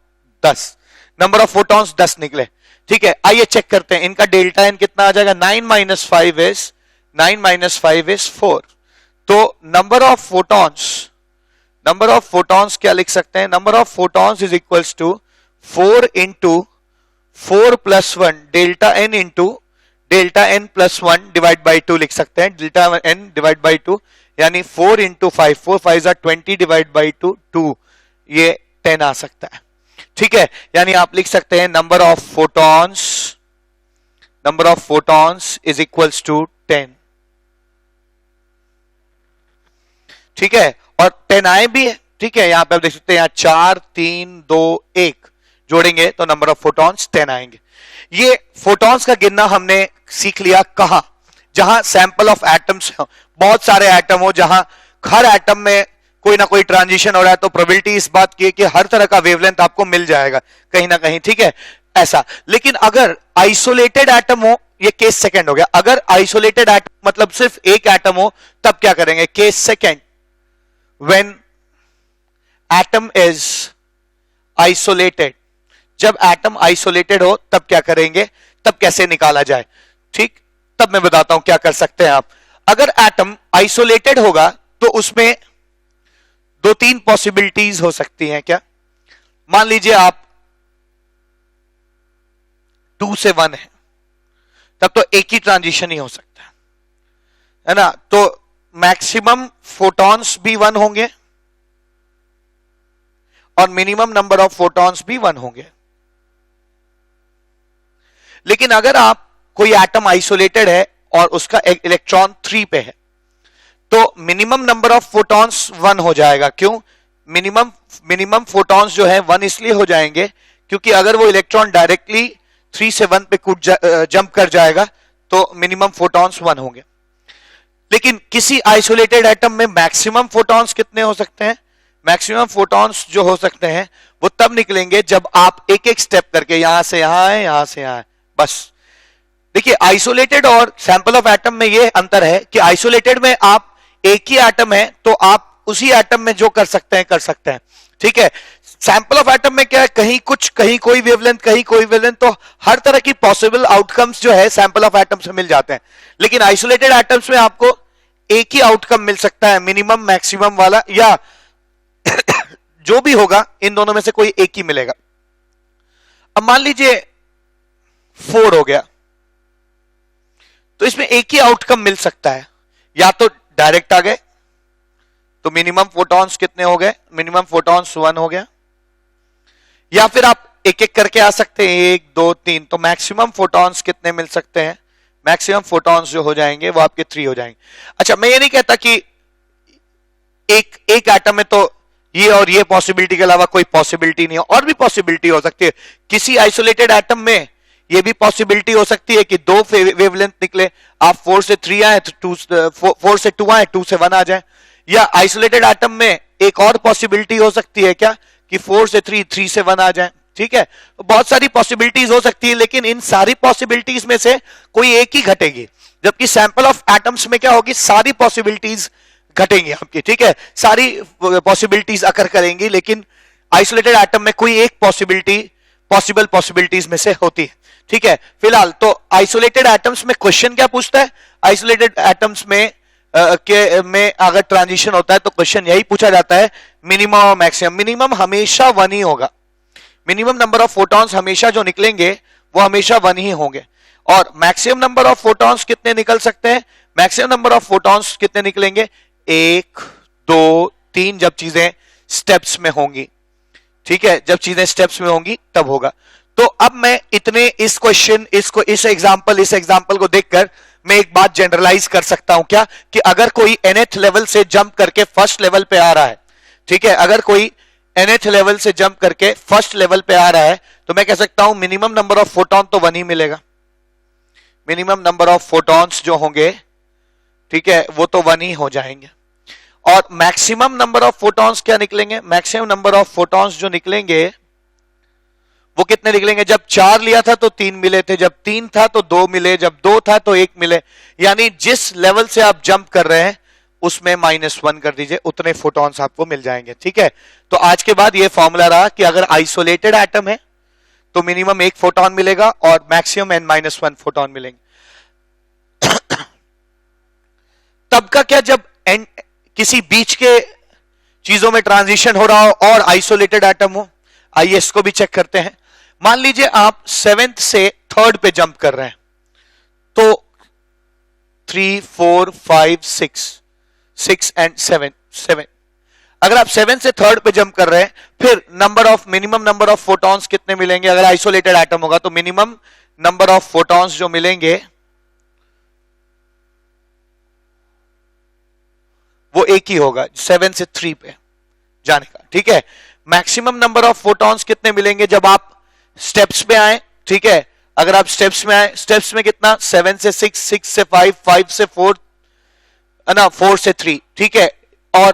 10। नंबर ऑफ फोटॉन्स 10 निकले। ठीक है, आइए चेक करते हैं इनका डेल्टा एन कितना आ जाएगा, 9 माइनस 5 इज 4। तो नंबर ऑफ फोटॉन्स क्या लिख सकते हैं, number of photons is equals to 4 into 4 plus 1 delta N into delta N plus 1 divide by 2 लिख सकते हैं, डेल्टा एन डिवाइड बाई 2, यानी 4 इंटू 5, 4 5 20 डिवाइड बाई 2 2, ये 10 आ सकता है। ठीक है, यानी आप लिख सकते हैं number of photons is equals to 10। ठीक है, और 10 आए भी है। ठीक है, यहां पे आप देख सकते हैं, यहां 4 3 2 1 जोड़ेंगे तो नंबर ऑफ फोटॉन्स 10 आएंगे। ये फोटॉन्स का गिनना हमने सीख लिया कहां, जहां सैंपल ऑफ एटम्स हो, बहुत सारे एटम हो, जहां हर एटम में कोई ना कोई ट्रांजिशन हो रहा है, तो प्रोबेबिलिटी इस बात की है कि हर तरह का वेवलेंथ आपको मिल जाएगा कहीं ना कहीं। ठीक है, ऐसा। लेकिन अगर आइसोलेटेड एटम हो, ये केस सेकंड हो गया। अगर आइसोलेटेड एटम मतलब सिर्फ एक एटम हो, तब क्या करेंगे, case second, when atom is isolated, जब एटम आइसोलेटेड हो तब क्या करेंगे, तब कैसे निकाला जाए। ठीक, तब मैं बताता हूं क्या कर सकते हैं आप। अगर एटम आइसोलेटेड होगा तो उसमें 2-3 पॉसिबिलिटीज हो सकती हैं। क्या, मान लीजिए आप 2 से 1 है, तब तो एक ही ट्रांजिशन ही हो सकता है ना, तो मैक्सिमम फोटॉन्स भी 1 होंगे और मिनिमम नंबर ऑफ फोटॉन्स भी 1 होंगे। लेकिन अगर आप कोई एटम आइसोलेटेड है और उसका इलेक्ट्रॉन 3 पे है, तो मिनिमम नंबर ऑफ फोटॉन्स 1 हो जाएगा। क्यों, मिनिमम फोटॉन्स जो है 1 इसलिए हो जाएंगे क्योंकि अगर वो इलेक्ट्रॉन डायरेक्टली 3 से 1 पे जंप कर जाएगा तो मिनिमम फोटॉन्स 1 होंगे। लेकिन किसी आइसोलेटेड एटम में मैक्सिमम फोटॉन्स कितने हो सकते हैं, मैक्सिमम फोटॉन्स जो हो सकते हैं वो तब निकलेंगे जब आप एक एक स्टेप करके यहां से यहां आए, यहां से यहां आए, बस। देखिए, आइसोलेटेड और सैंपल ऑफ एटम में ये अंतर है कि आइसोलेटेड में आप एक ही एटम है तो आप उसी एटम में जो कर सकते हैं कर सकते हैं। ठीक है, सैंपल ऑफ एटम में क्या है, कहीं कुछ, कहीं कोई वेवलेंथ, कहीं कोई वेवलेंथ, तो हर तरह की पॉसिबल आउटकम्स जो है सैंपल ऑफ एटम से मिल जाते हैं। लेकिन आइसोलेटेड एटम्स में आपको एक ही आउटकम मिल सकता है, मिनिमम मैक्सिमम वाला, या जो भी होगा इन दोनों में से कोई एक ही मिलेगा। अब मान लीजिए 4 हो गया, तो इसमें एक ही आउटकम मिल सकता है, या तो डायरेक्ट आ गए तो मिनिमम फोटॉन्स कितने हो गए, मिनिमम फोटॉन्स 1 हो गया, या फिर आप एक एक करके आ सकते हैं, 1 2 3, तो मैक्सिमम फोटॉन्स कितने मिल सकते हैं, मैक्सिमम फोटॉन्स जो हो जाएंगे वो आपके 3 हो जाएंगे। अच्छा, मैं ये नहीं कहता कि एक एटम में तो ये और ये पॉसिबिलिटी के अलावा कोई पॉसिबिलिटी नहीं है। और भी पॉसिबिलिटी हो सकती है किसी आइसोलेटेड एटम में, ये भी पॉसिबिलिटी हो सकती है कि दो वेवलेंथ निकले, आप 4 से 3 आए, 4 से 2 आए, 2 से 1 आ जाए। या आइसोलेटेड एटम में एक और पॉसिबिलिटी हो सकती है क्या कि 4 से 3, 3 से 1 आ जाए। ठीक है, तो बहुत सारी पॉसिबिलिटीज हो सकती है, लेकिन इन सारी पॉसिबिलिटीज में से कोई एक ही घटेगी, जबकि सैंपल ऑफ एटम्स में क्या होगी, सारी पॉसिबिलिटीज घटेंगी आपकी। ठीक है, सारी पॉसिबिलिटीज अकर करेंगी, लेकिन आइसोलेटेड एटम में कोई एक पॉसिबिलिटी पॉसिबल पॉसिबिलिटीज में से होती है। ठीक है, फिलहाल तो आइसोलेटेड एटम्स में क्वेश्चन क्या पूछता है, आइसोलेटेड एटम्स में में अगर ट्रांजिशन होता है तो क्वेश्चन यही पूछा जाता है मिनिमम और मैक्सिमम। मिनिमम हमेशा 1 ही होगा, मिनिमम नंबर ऑफ फोटॉन्स हमेशा जो निकलेंगे वो हमेशा 1 ही होंगे। और मैक्सिमम नंबर ऑफ फोटॉन्स कितने निकल सकते हैं, मैक्सिमम नंबर ऑफ फोटॉन्स कितने निकलेंगे, 1 2 3, जब चीजें स्टेप्स में होंगी। ठीक है, जब चीजें स्टेप्स में होंगी तब होगा। तो अब मैं इतने इस क्वेश्चन इस एग्जांपल को देखकर मैं एक बात जनरलाइज कर सकता हूं क्या, कि अगर कोई nth लेवल से जंप करके फर्स्ट लेवल पे आ रहा है, ठीक है, अगर कोई nth लेवल से जंप करके फर्स्ट लेवल पे आ रहा है, तो मैं कह सकता हूं मिनिमम नंबर ऑफ फोटॉन तो 1 ही मिलेगा। मिनिमम नंबर ऑफ फोटॉन्स जो होंगे, ठीक है, वो तो 1 ही हो जाएंगे। और मैक्सिमम नंबर ऑफ फोटॉन्स क्या निकलेंगे, मैक्सिमम नंबर ऑफ फोटॉन्स जो निकलेंगे वो कितने निकलेंगे, जब 4 लिया था तो 3 मिले थे, जब 3 था तो 2 मिले, जब 2 था तो 1 मिले। यानी जिस लेवल से आप जंप कर रहे हैं उसमें -1 कर दीजिए, उतने फोटॉन्स आपको मिल जाएंगे। ठीक है, तो आज के बाद ये फॉर्मूला रहा कि अगर आइसोलेटेड एटम है तो मिनिमम 1 फोटॉन मिलेगा और मैक्सिमम n-1 फोटॉन मिलेंगे। तब का क्या, जब किसी बीच के चीजों में ट्रांजिशन हो रहा हो और आइसोलेटेड एटम हो। आइए इसको भी चेक करते हैं। मान लीजिए आप 7th से 3rd पे जंप कर रहे हैं, तो 3 4 5 6 एंड 7 अगर आप 7 से 3rd पे जंप कर रहे हैं, फिर मिनिमम नंबर ऑफ फोटॉन्स कितने मिलेंगे, अगर आइसोलेटेड एटम होगा तो मिनिमम नंबर ऑफ फोटॉन्स जो मिलेंगे वो एक ही होगा 7 से 3 पे जाने का। ठीक है, मैक्सिमम नंबर ऑफ फोटॉन्स कितने मिलेंगे जब आप स्टेप्स पे आए। ठीक है, अगर आप स्टेप्स में आए, स्टेप्स में कितना, 7 से 6, 6 से 5, 5 से 4, ना 4 से 3। ठीक है, और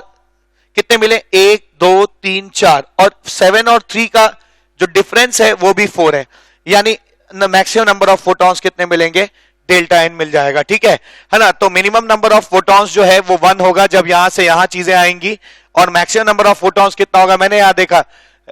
कितने मिले, 1 2 3 4, और 7 और 3 का जो डिफरेंस है वो भी 4 है, यानी मैक्सिमम नंबर ऑफ फोटॉन्स कितने मिलेंगे, डेल्टा एन मिल जाएगा। ठीक है ना, तो मिनिमम नंबर ऑफ फोटॉन्स जो है वो 1 होगा जब यहां से यहां चीजें आएंगी, और मैक्सिमम नंबर ऑफ फोटॉन्स कितना होगा, मैंने यहां देखा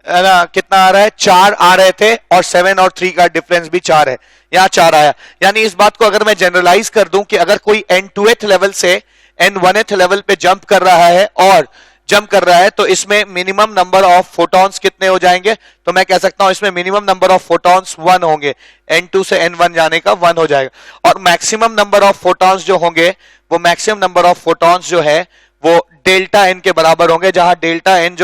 ना कितना आ रहा है, 4 आ रहे थे, और 7 और 3 का डिफरेंस भी 4 है, यहां 4 आया। यानी इस बात को अगर मैं जनरलाइज कर दूं कि अगर कोई n2th लेवल से n1th लेवल पे जंप कर रहा है और जंप कर रहा है, तो इसमें मिनिमम नंबर ऑफ फोटॉन्स कितने हो जाएंगे, तो मैं कह सकता हूं इसमें मिनिमम नंबर ऑफ फोटॉन्स 1 होंगे, n2 से n1 जाने का 1 हो जाएगा। और मैक्सिमम नंबर ऑफ फोटॉन्स जो होंगे, वो मैक्सिमम नंबर ऑफ फोटॉन्स जो है वो डेल्टा एन के बराबर होंगे, जहां डेल्टा एन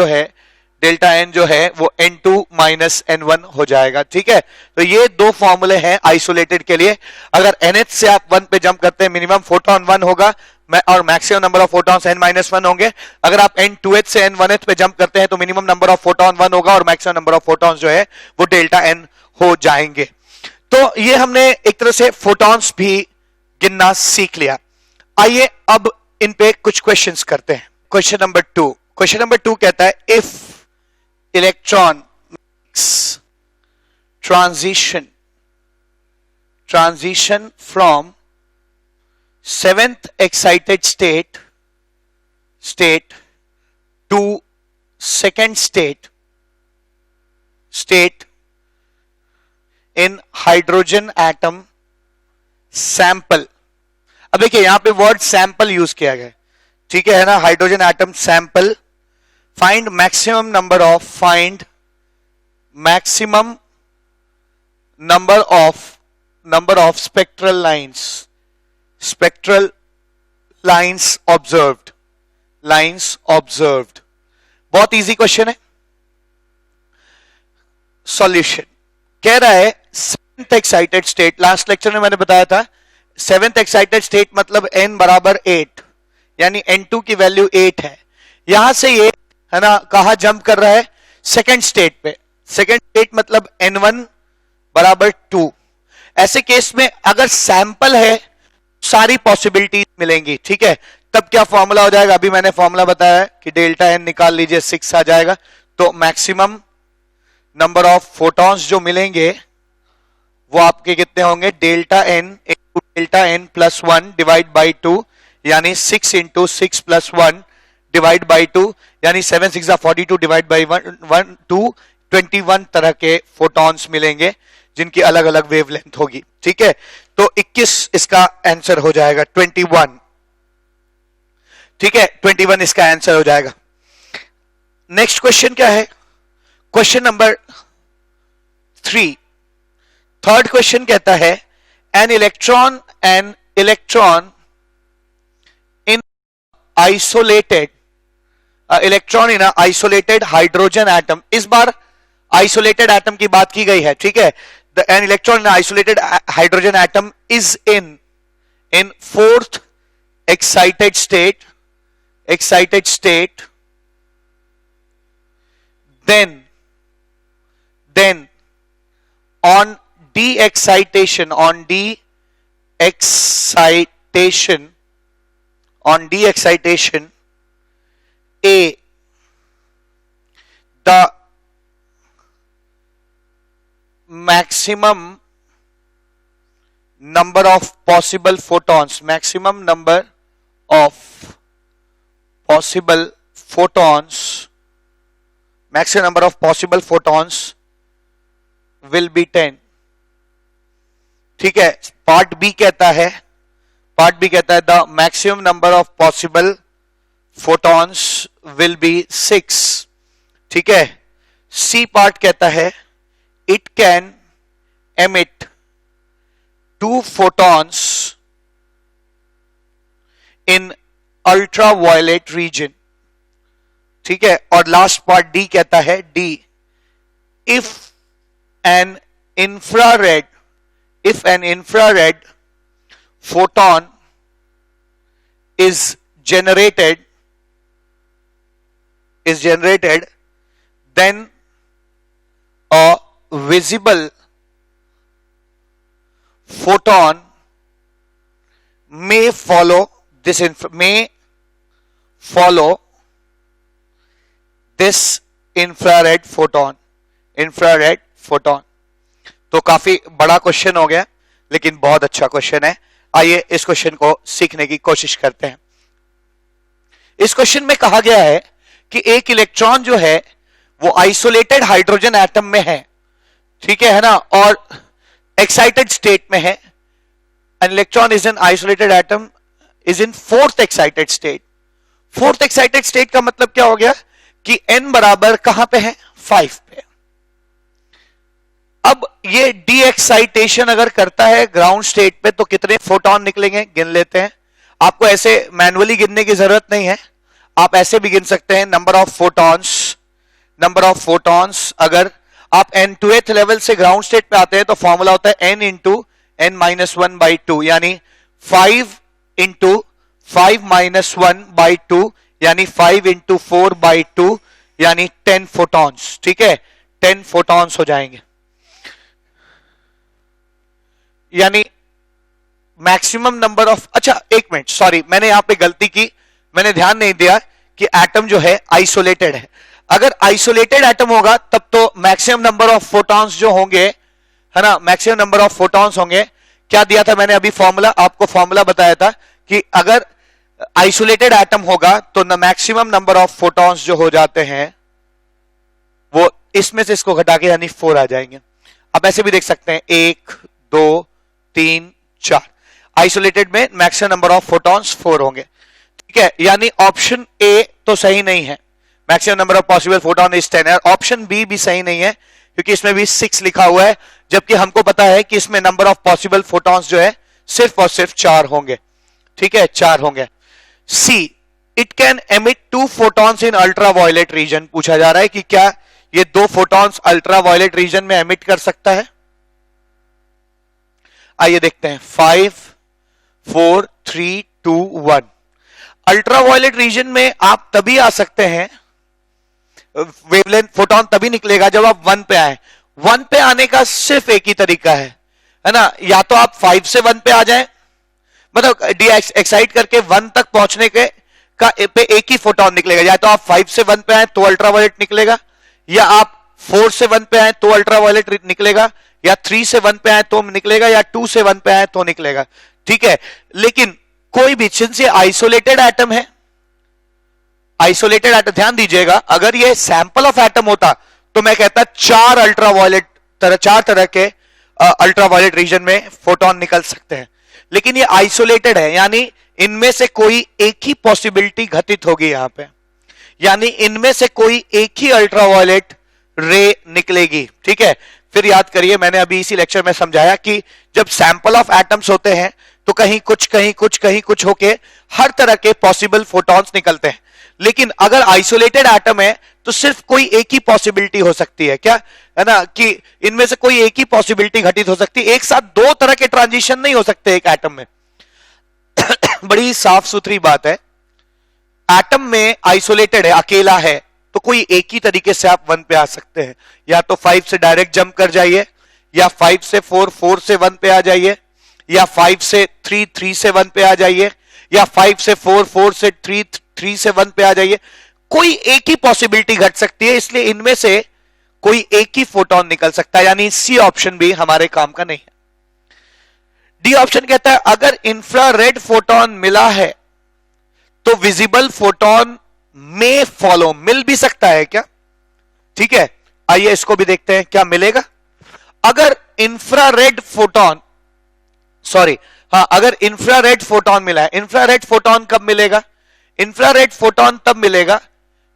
जो है वो n2 माइनस n1 हो जाएगा। ठीक है, तो ये 2 फॉर्मूले हैं आइसोलेटेड के लिए। अगर nth से आप 1 पे जंप करते हैं, मिनिमम फोटॉन 1 होगा और maximum number of photons n-1 होंगे। अगर आप n2th से n1th पे जंप करते हैं तो मिनिमम नंबर ऑफ फोटॉन 1 होगा और मैक्सिमम नंबर ऑफ फोटॉन्स जो है वो डेल्टा n हो जाएंगे। तो ये हमने एक तरह से फोटॉन्स भी गिनना सीख लिया। आइए अब इन पे कुछ क्वेश्चंस करते हैं। क्वेश्चन नंबर 2 कहता है, if electron makes transition from 7th excited state to 2nd state in hydrogen atom sample। अब देखिए यहां पे वर्ड सैंपल यूज किया गया, ठीक है ना, hydrogen atom sample. Find maximum number of spectral lines observed. बहुत इजी क्वेश्चन है। सॉल्यूशन कह रहा है 7th excited state, last lecture में मैंने बताया था 7th एक्साइटेड स्टेट मतलब n बराबर 8, यानी n2 की वैल्यू 8 है। यहां से ये है ना, कहा जंप कर रहा है, सेकेंड स्टेट पे। सेकेंड स्टेट मतलब n1 बराबर 2। ऐसे केस में अगर सैंपल है सारी पॉसिबिलिटी मिलेंगी, ठीक है। तब क्या फॉर्मूला हो जाएगा, अभी मैंने फॉर्मूला बताया है कि डेल्टा एन निकाल लीजिए, 6 आ जाएगा। तो मैक्सिमम नंबर ऑफ फोटॉन्स जो मिलेंगे वो आपके कितने होंगे, delta N plus 1 divide by 2, यानी 6 इंटू 6 प्लस 1 डिवाइड बाई 2, यानी 7 6 42 डिवाइड बाई 1 2, 21 तरह के फोटॉन्स मिलेंगे जिनकी अलग अलग वेवलेंथ होगी, ठीक है। तो 21 इसका आंसर हो जाएगा, 21, ठीक है, 21 इसका आंसर हो जाएगा। नेक्स्ट क्वेश्चन क्या है, क्वेश्चन नंबर 3, थर्ड क्वेश्चन कहता है an electron in isolated electron in isolated hydrogen atom. इस बार आइसोलेटेड एटम की बात की गई है, ठीक है। An electron in isolated hydrogen atom is in fourth excited state, then on de-excitation, A, the maximum number of possible photons will be 10, ठीक है। पार्ट बी कहता है the maximum number of possible photons will be 6, ठीक है। C part कहता है it can emit 2 photons in ultraviolet region, ठीक है। और लास्ट पार्ट डी कहता है if an infrared photon is generated, then a visible photon may follow this infrared photon। तो काफी बड़ा क्वेश्चन हो गया, लेकिन बहुत अच्छा क्वेश्चन है। आइए इस क्वेश्चन को सीखने की कोशिश करते हैं। इस क्वेश्चन में कहा गया है कि एक इलेक्ट्रॉन जो है वो आइसोलेटेड हाइड्रोजन एटम में है, ठीक है ना, और एक्साइटेड स्टेट में है। An electron is an isolated atom is in fourth excited state. Fourth excited state का मतलब क्या हो गया कि n बराबर कहां पे है, 5 पे। अब ये डी एक्साइटेशन अगर करता है ग्राउंड स्टेट पे तो कितने फोटॉन निकलेंगे, गिन लेते हैं। आपको ऐसे मैन्युअली गिनने की जरूरत नहीं है, आप ऐसे भी गिन सकते हैं। नंबर ऑफ फोटॉन्स अगर आप n2th लेवल से ग्राउंड स्टेट पे आते हैं तो फॉर्मूला होता है n इंटू n-1/2, यानी 5 इंटू 5-1/2, यानी 5 इंटू 4/2, यानी 10 फोटॉन्स, ठीक है। 10 फोटॉन्स हो जाएंगे, यानी मैक्सिमम नंबर ऑफ, अच्छा एक मिनट, सॉरी, मैंने यहां पे गलती की, मैंने ध्यान नहीं दिया कि एटम जो है आइसोलेटेड है। अगर आइसोलेटेड एटम होगा तब तो मैक्सिमम नंबर ऑफ फोटॉन्स जो होंगे, है ना, मैक्सिमम नंबर ऑफ फोटॉन्स होंगे। क्या दिया था मैंने अभी फॉर्मूला, आपको फॉर्मूला बताया था कि अगर आइसोलेटेड एटम होगा तो न मैक्सिमम नंबर ऑफ फोटॉन्स जो हो जाते हैं वो इसमें से इसको घटा के यानी 4 आ जाएंगे। आप ऐसे भी देख सकते हैं 1 2 3 4, आइसोलेटेड में मैक्सिमम नंबर ऑफ फोटॉन्स 4 होंगे, ठीक है। यानी ऑप्शन ए तो सही नहीं है, maximum number of possible photon is 10 है। ऑप्शन बी भी सही नहीं है क्योंकि इसमें भी 6 लिखा हुआ है, जबकि हमको पता है कि इसमें नंबर ऑफ पॉसिबल फोटॉन्स जो है सिर्फ और सिर्फ 4 होंगे, ठीक है, 4 होंगे। C, it can emit 2 photons in ultraviolet region. पूछा जा रहा है कि क्या ये 2 फोटॉन्स अल्ट्रावायलेट रीजन में एमिट कर सकता है। आइए देखते हैं, 5 4 3 2 1। अल्ट्रावायलेट रीजन में आप तभी आ सकते हैं वेवलेंथ फोटोन तभी निकलेगा जब आप 1 पे आए। 1 पे आने का सिर्फ एक ही तरीका है ना, या तो आप 5 से 1 पे आ जाएं, मतलब डी एक्साइट करके 1 तक पहुंचने के पे एक ही फोटोन निकलेगा, या तो आप 5 से 1 पे आए तो अल्ट्रावायलेट निकलेगा, या आप 4 से 1 पे आए तो अल्ट्रावायलेट निकलेगा, या 3 से 1 पे आए तो निकलेगा, या 2 से 1 पे आए तो निकलेगा। ठीक है, लेकिन कोई भी सिंस ये आइसोलेटेड एटम है, आइसोलेटेड एटम, ध्यान दीजिएगा, अगर ये सैंपल ऑफ एटम होता तो मैं कहता 4 अल्ट्रावायलेट चार तरह के अल्ट्रावायलेट रीजन में फोटोन निकल सकते हैं, लेकिन ये आइसोलेटेड है, यानी इनमें से कोई एक ही पॉसिबिलिटी घटित होगी यहां पे, यानी इनमें से कोई एक ही अल्ट्रावायलेट रे निकलेगी। ठीक है, फिर याद करिए मैंने अभी इसी लेक्चर में समझाया कि जब सैंपल ऑफ एटम्स होते हैं तो कहीं कुछ कहीं कुछ कहीं कुछ होके हर तरह के पॉसिबल फोटॉन्स निकलते हैं, लेकिन अगर आइसोलेटेड एटम है तो सिर्फ कोई एक ही पॉसिबिलिटी हो सकती है, क्या है ना, कि इनमें से कोई एक ही पॉसिबिलिटी घटित हो सकती है, एक साथ 2 तरह के ट्रांजिशन नहीं हो सकते एक एटम में। बड़ी साफ सुथरी बात है, एटम में आइसोलेटेड है, अकेला है, तो कोई एक ही तरीके से आप 1 पे आ सकते हैं, या तो 5 से डायरेक्ट जंप कर जाइए, या 5 से 4, 4 से 1 पे आ जाइए, या 5 से 3, 3 से 1 पे आ जाइए, या 5 से 4, 4 से 3, 3 से 1 पे आ जाइए, कोई एक ही पॉसिबिलिटी घट सकती है, इसलिए इनमें से कोई एक ही फोटोन निकल सकता है, यानी सी ऑप्शन भी हमारे काम का नहीं है। डी ऑप्शन कहता है अगर इंफ्रारेड फोटोन मिला है तो विजिबल फोटोन में फॉलो, मिल भी सकता है क्या? ठीक है, आइए इसको भी देखते हैं क्या मिलेगा। अगर इंफ्रारेड फोटोन, सॉरी हाँ, अगर इंफ्रारेड फोटोन मिला है, इंफ्रारेड फोटोन कब मिलेगा? इंफ्रारेड फोटोन तब मिलेगा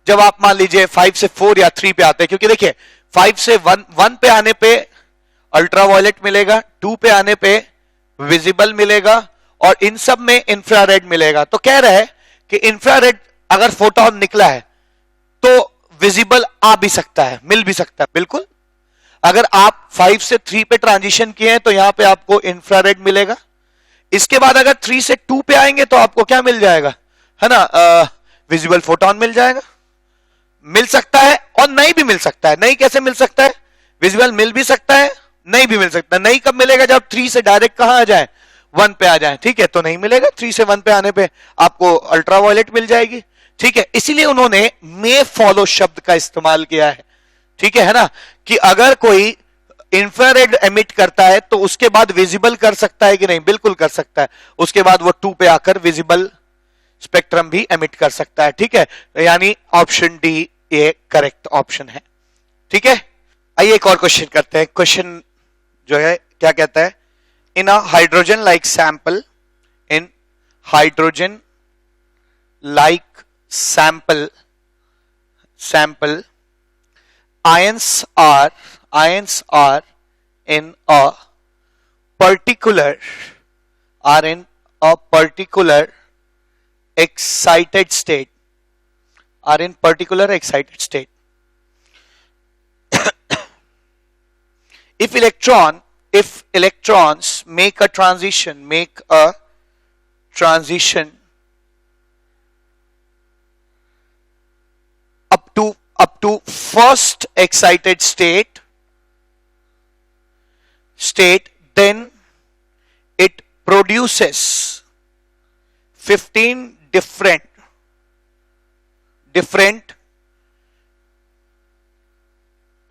जब आप मान लीजिए 5 से 4 या 3 पे आते हैं, क्योंकि देखिए 5 से 1 पे आने पे अल्ट्रावायलेट मिलेगा, 2 पे आने पे विजिबल मिलेगा, और इन सब में इंफ्रारेड मिलेगा। तो कह रहा है कि इंफ्रारेड अगर फोटोन निकला है तो विजिबल आ भी सकता है, मिल भी सकता है, बिल्कुल। अगर आप 5 से 3 पे ट्रांजिशन किए हैं तो यहां पे आपको इंफ्रारेड मिलेगा, इसके बाद अगर 3 से 2 पे आएंगे तो आपको क्या मिल जाएगा, है ना, विजिबल फोटोन मिल जाएगा। मिल सकता है और नहीं भी मिल सकता है। नहीं कैसे मिल सकता है? विजिबल मिल भी सकता है, नहीं भी मिल सकता है। नहीं कब मिलेगा? जब 3 से डायरेक्ट कहां आ जाए, 1 पे आ जाए। ठीक है, तो नहीं मिलेगा। 3 से 1 पे आने पे आपको अल्ट्रावायलेट मिल जाएगी। ठीक है, इसीलिए उन्होंने मे फॉलो शब्द का इस्तेमाल किया है। ठीक है ना, कि अगर कोई इंफ्रारेड एमिट करता है तो उसके बाद विजिबल कर सकता है कि नहीं? बिल्कुल कर सकता है। उसके बाद वो 2 पे आकर विजिबल स्पेक्ट्रम भी एमिट कर सकता है। ठीक है, यानी ऑप्शन डी ये करेक्ट ऑप्शन है। ठीक है, आइए एक और क्वेश्चन करते हैं। क्वेश्चन जो है क्या कहता है, in a hydrogen like sample, in hydrogen like sample ions are in a particular excited state, if electrons make a transition up to first excited state, then it produces 15 different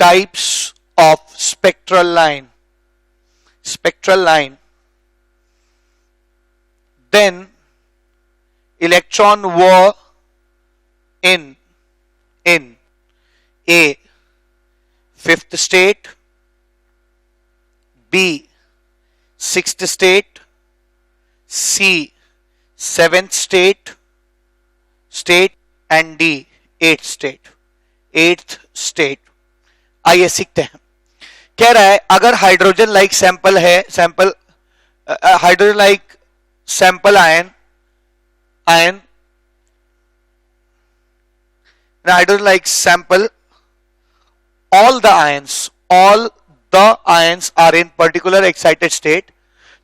types of spectral line. Then electron were in A, fifth state, B, sixth state, C, seventh state, and D, eighth state. आइए सीखते हैं। कह रहा है अगर hydrogen like sample है, hydrogen like sample ion hydrogen like sample, all the ions are in particular excited state.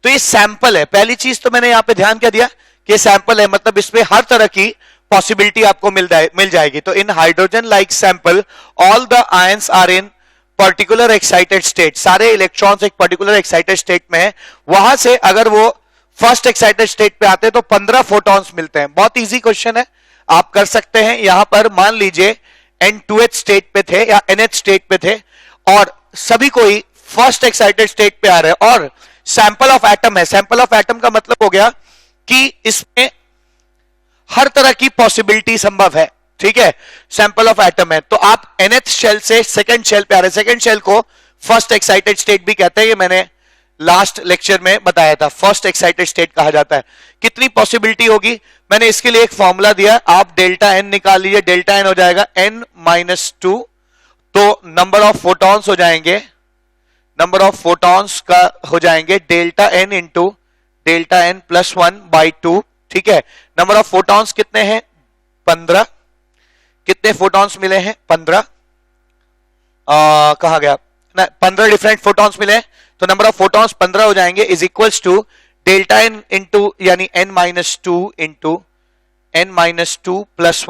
तो ये सैंपल है। पहली चीज तो मैंने यहां पे ध्यान क्या दिया कि सैंपल है, मतलब इसमें हर तरह की पॉसिबिलिटी आपको मिल जाएगी। तो in hydrogen like sample all the ions are in particular excited state, सारे इलेक्ट्रॉन्स एक पर्टिकुलर एक्साइटेड स्टेट में है। वहां से अगर वो फर्स्ट एक्साइटेड स्टेट पे आते हैं तो 15 फोटॉन्स मिलते हैं। बहुत इजी क्वेश्चन है, आप कर सकते हैं। यहां पर मान लीजिए N2H स्टेट पे थे या NH स्टेट पे थे और सभी कोई फर्स्ट एक्साइटेड स्टेट पे आ रहे हैं और सैंपल ऑफ एटम है। सैंपल ऑफ एटम का मतलब हो गया कि इसमें हर तरह की पॉसिबिलिटी संभव है, ठीक है। सैंपल ऑफ एटम है तो आप NH शेल से सेकंड शेल पे आ रहे हैं। सेकंड शेल को फर्स्ट एक्साइटेड स्टेट भी कहते हैं, ये मैंने लास्ट लेक्चर में बताया था, फर्स्ट एक्साइटेड स्टेट कहा जाता है। कितनी पॉसिबिलिटी होगी, मैंने इसके लिए एक फॉर्मूला दिया, आप डेल्टा एन निकाल लीजिए। डेल्टा एन हो जाएगा n-2, तो नंबर ऑफ फोटॉन्स हो जाएंगे, नंबर ऑफ फोटॉन्स का हो जाएंगे delta N into delta N plus 1/2, ठीक है। नंबर ऑफ फोटॉन्स कितने हैं 15, कितने फोटॉन्स मिले हैं 15, कहा गया ना, 15 डिफरेंट फोटॉन्स मिले हैं तो नंबर ऑफ फोटॉन्स 15 हो जाएंगे is equals to delta N into यानी n-2 इंटू n-2 प्लस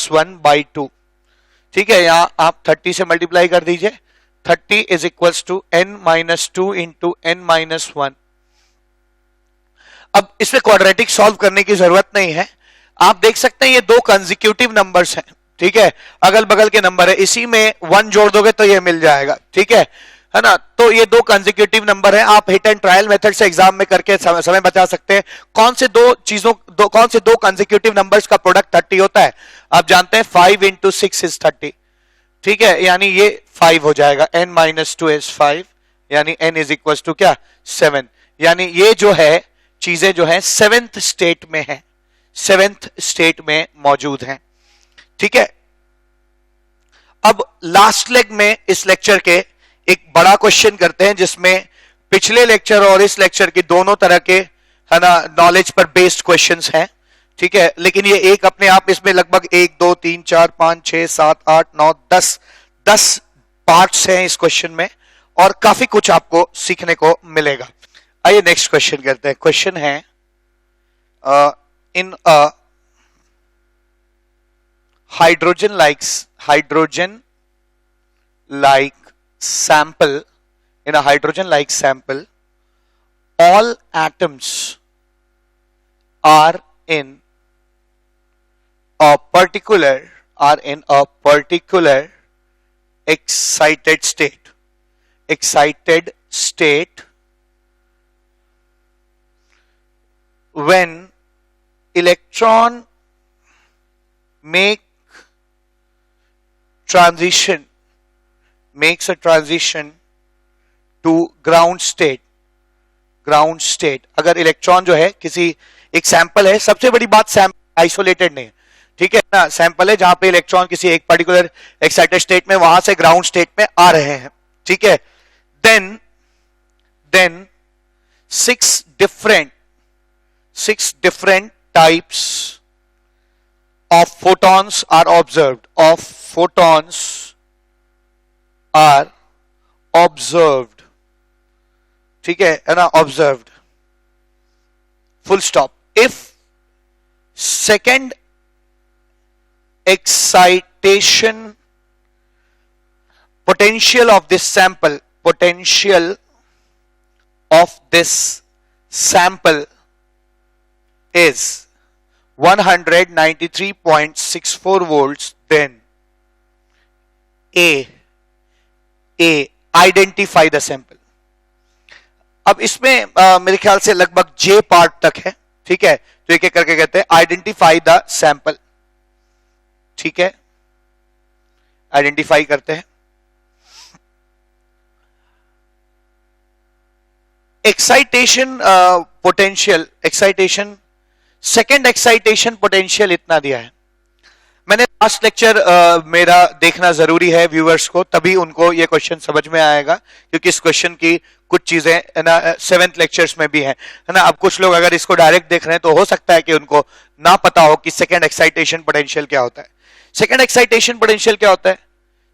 1/2, ठीक है। यहां आप 30 से मल्टीप्लाई कर दीजिए, 30 is equals to n-2 into n-1। अब इसमें क्वाड्रेटिक सॉल्व करने की जरूरत नहीं है, आप देख सकते हैं ये दो कंसेक्यूटिव नंबर्स हैं, ठीक है, अगल बगल के नंबर है, इसी में 1 जोड़ दोगे तो ये मिल जाएगा, ठीक है ना। तो ये दो कंसेक्यूटिव नंबर हैं, आप हिट एंड ट्रायल मेथड से एग्जाम में करके समय बचा सकते हैं। कौन से दो कंसेक्यूटिव नंबर्स का प्रोडक्ट 30 होता है, आप जानते हैं 5 इंटू 6 इज 30, ठीक है, यानी ये 5 हो जाएगा, n-2 इज 5 यानी n इज इक्वल टू क्या 7, यानी ये जो है चीजें जो है 7th स्टेट में है, 7th स्टेट में मौजूद हैं, ठीक है। अब लास्ट लेग में इस लेक्चर के एक बड़ा क्वेश्चन करते हैं जिसमें पिछले लेक्चर और इस लेक्चर की दोनों तरह के है ना नॉलेज पर बेस्ड क्वेश्चंस हैं, ठीक है। लेकिन ये एक अपने आप इसमें लगभग 1 2 3 4 5 6 7 8 9 10 पार्ट्स हैं इस क्वेश्चन में और काफी कुछ आपको सीखने को मिलेगा। आइए नेक्स्ट क्वेश्चन करते हैं। क्वेश्चन है in a hydrogen like sample, in a hydrogen like sample, all atoms are in a particular excited state when electron makes a transition to ground state। अगर इलेक्ट्रॉन जो है किसी एक सैंपल है, सबसे बड़ी बात सैंपल आइसोलेटेड नहीं है, ठीक है ना, सैंपल है जहां पे इलेक्ट्रॉन किसी एक पर्टिकुलर एक्साइटेड स्टेट में वहां से ग्राउंड स्टेट में आ रहे हैं, ठीक है। Then 6 different types of photons are observed, ठीक है ना, observed, full stop। if second excitation potential of this sample is 193.64 volts, then A identify the sample। अब इसमें मेरे ख्याल से लगभग J पार्ट तक है, ठीक है, तो एक एक करके कहते हैं आइडेंटिफाई द सैंपल, ठीक है, आइडेंटिफाई करते हैं। एक्साइटेशन सेकेंड एक्साइटेशन पोटेंशियल इतना दिया है। मैंने लास्ट लेक्चर मेरा देखना जरूरी है व्यूअर्स को, तभी उनको ये क्वेश्चन समझ में आएगा, क्योंकि इस क्वेश्चन की कुछ चीजें है ना 7th लेक्चर्स में भी है ना। अब कुछ लोग अगर इसको डायरेक्ट देख रहे हैं तो हो सकता है कि उनको ना पता हो कि सेकेंड एक्साइटेशन पोटेंशियल क्या होता है। सेकेंड एक्साइटेशन पोटेंशियल क्या होता है?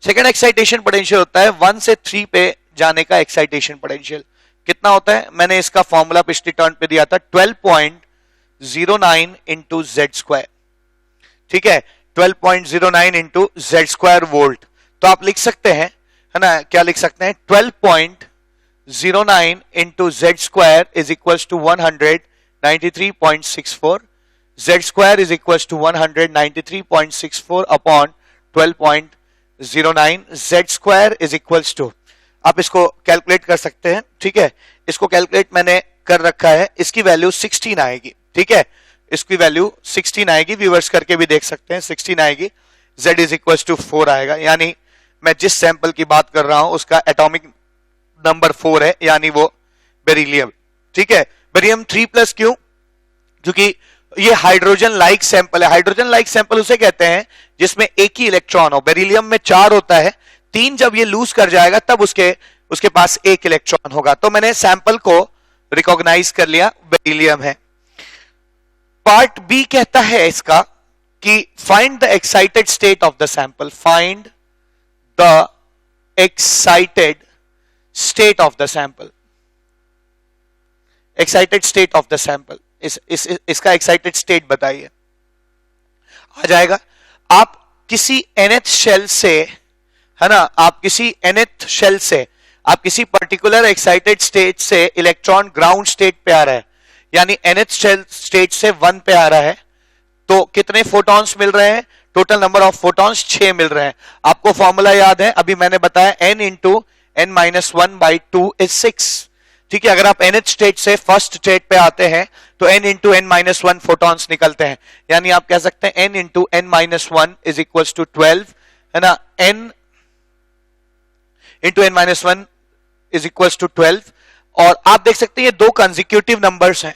सेकेंड एक्साइटेशन पोटेंशियल होता है 1 से 3 पे जाने का एक्साइटेशन पोटेंशियल। कितना होता है? मैंने इसका फॉर्मूला पिछली टर्न पे दिया था 12.09 इंटू Z स्क्वायर, ठीक है, 12.09 इंटू जेड स्क्वायर वोल्ट। तो आप लिख सकते हैं, है ना, क्या लिख सकते हैं, 12.09 into Z square is equal to 193.64, Z square is equal to 193.64 upon 12.09, Z square is equal to, आप इसको कैलकुलेट कर सकते हैं, ठीक है, इसको कैलकुलेट मैंने कर रखा है, इसकी वैल्यू 16 आएगी, ठीक है, इसकी वैल्यू 16 आएगी, व्यूअर्स करके भी देख सकते हैं, 16 आएगी, z इज इक्वल टू 4 आएगा, यानी मैं जिस सैंपल की बात कर रहा हूं उसका एटॉमिक नंबर 4 है, यानी वो बेरिलियम, ठीक है। बेरिलियम 3+ क्यों? क्योंकि ये हाइड्रोजन लाइक सैंपल है। हाइड्रोजन लाइक सैंपल उसे कहते हैं जिसमें एक ही इलेक्ट्रॉन हो। बेरिलियम में 4 होता है, 3 जब ये लूज कर जाएगा तब उसके पास एक इलेक्ट्रॉन होगा। तो मैंने सैंपल को रिकॉग्नाइज कर लिया, बेरिलियम है। पार्ट बी कहता है इसका कि find the excited state of the sample, find the excited state of the sample, excited state of the sample, इसका एक्साइटेड स्टेट बताइए। आ जाएगा, आप किसी nth शेल से, है ना, आप किसी nth शेल से, आप किसी पर्टिकुलर एक्साइटेड स्टेट से इलेक्ट्रॉन ग्राउंड स्टेट पे आ रहा है, यानी nth शेल स्टेट से 1 पे आ रहा है, तो कितने फोटॉन्स मिल रहे हैं? टोटल नंबर ऑफ फोटॉन्स 6 मिल रहे हैं। आपको फॉर्मूला याद है, अभी मैंने बताया, n इंटू n-1/2 इज 6, ठीक है। अगर आप nth स्टेट से फर्स्ट स्टेट पे आते हैं तो n इंटू n-1 फोटॉन्स निकलते हैं, यानी आप कह सकते हैं n into n-1 is equal to 12, है ना, n into n-1 is equal to 12। और आप देख सकते हैं ये 2 कंसेक्यूटिव नंबर्स हैं,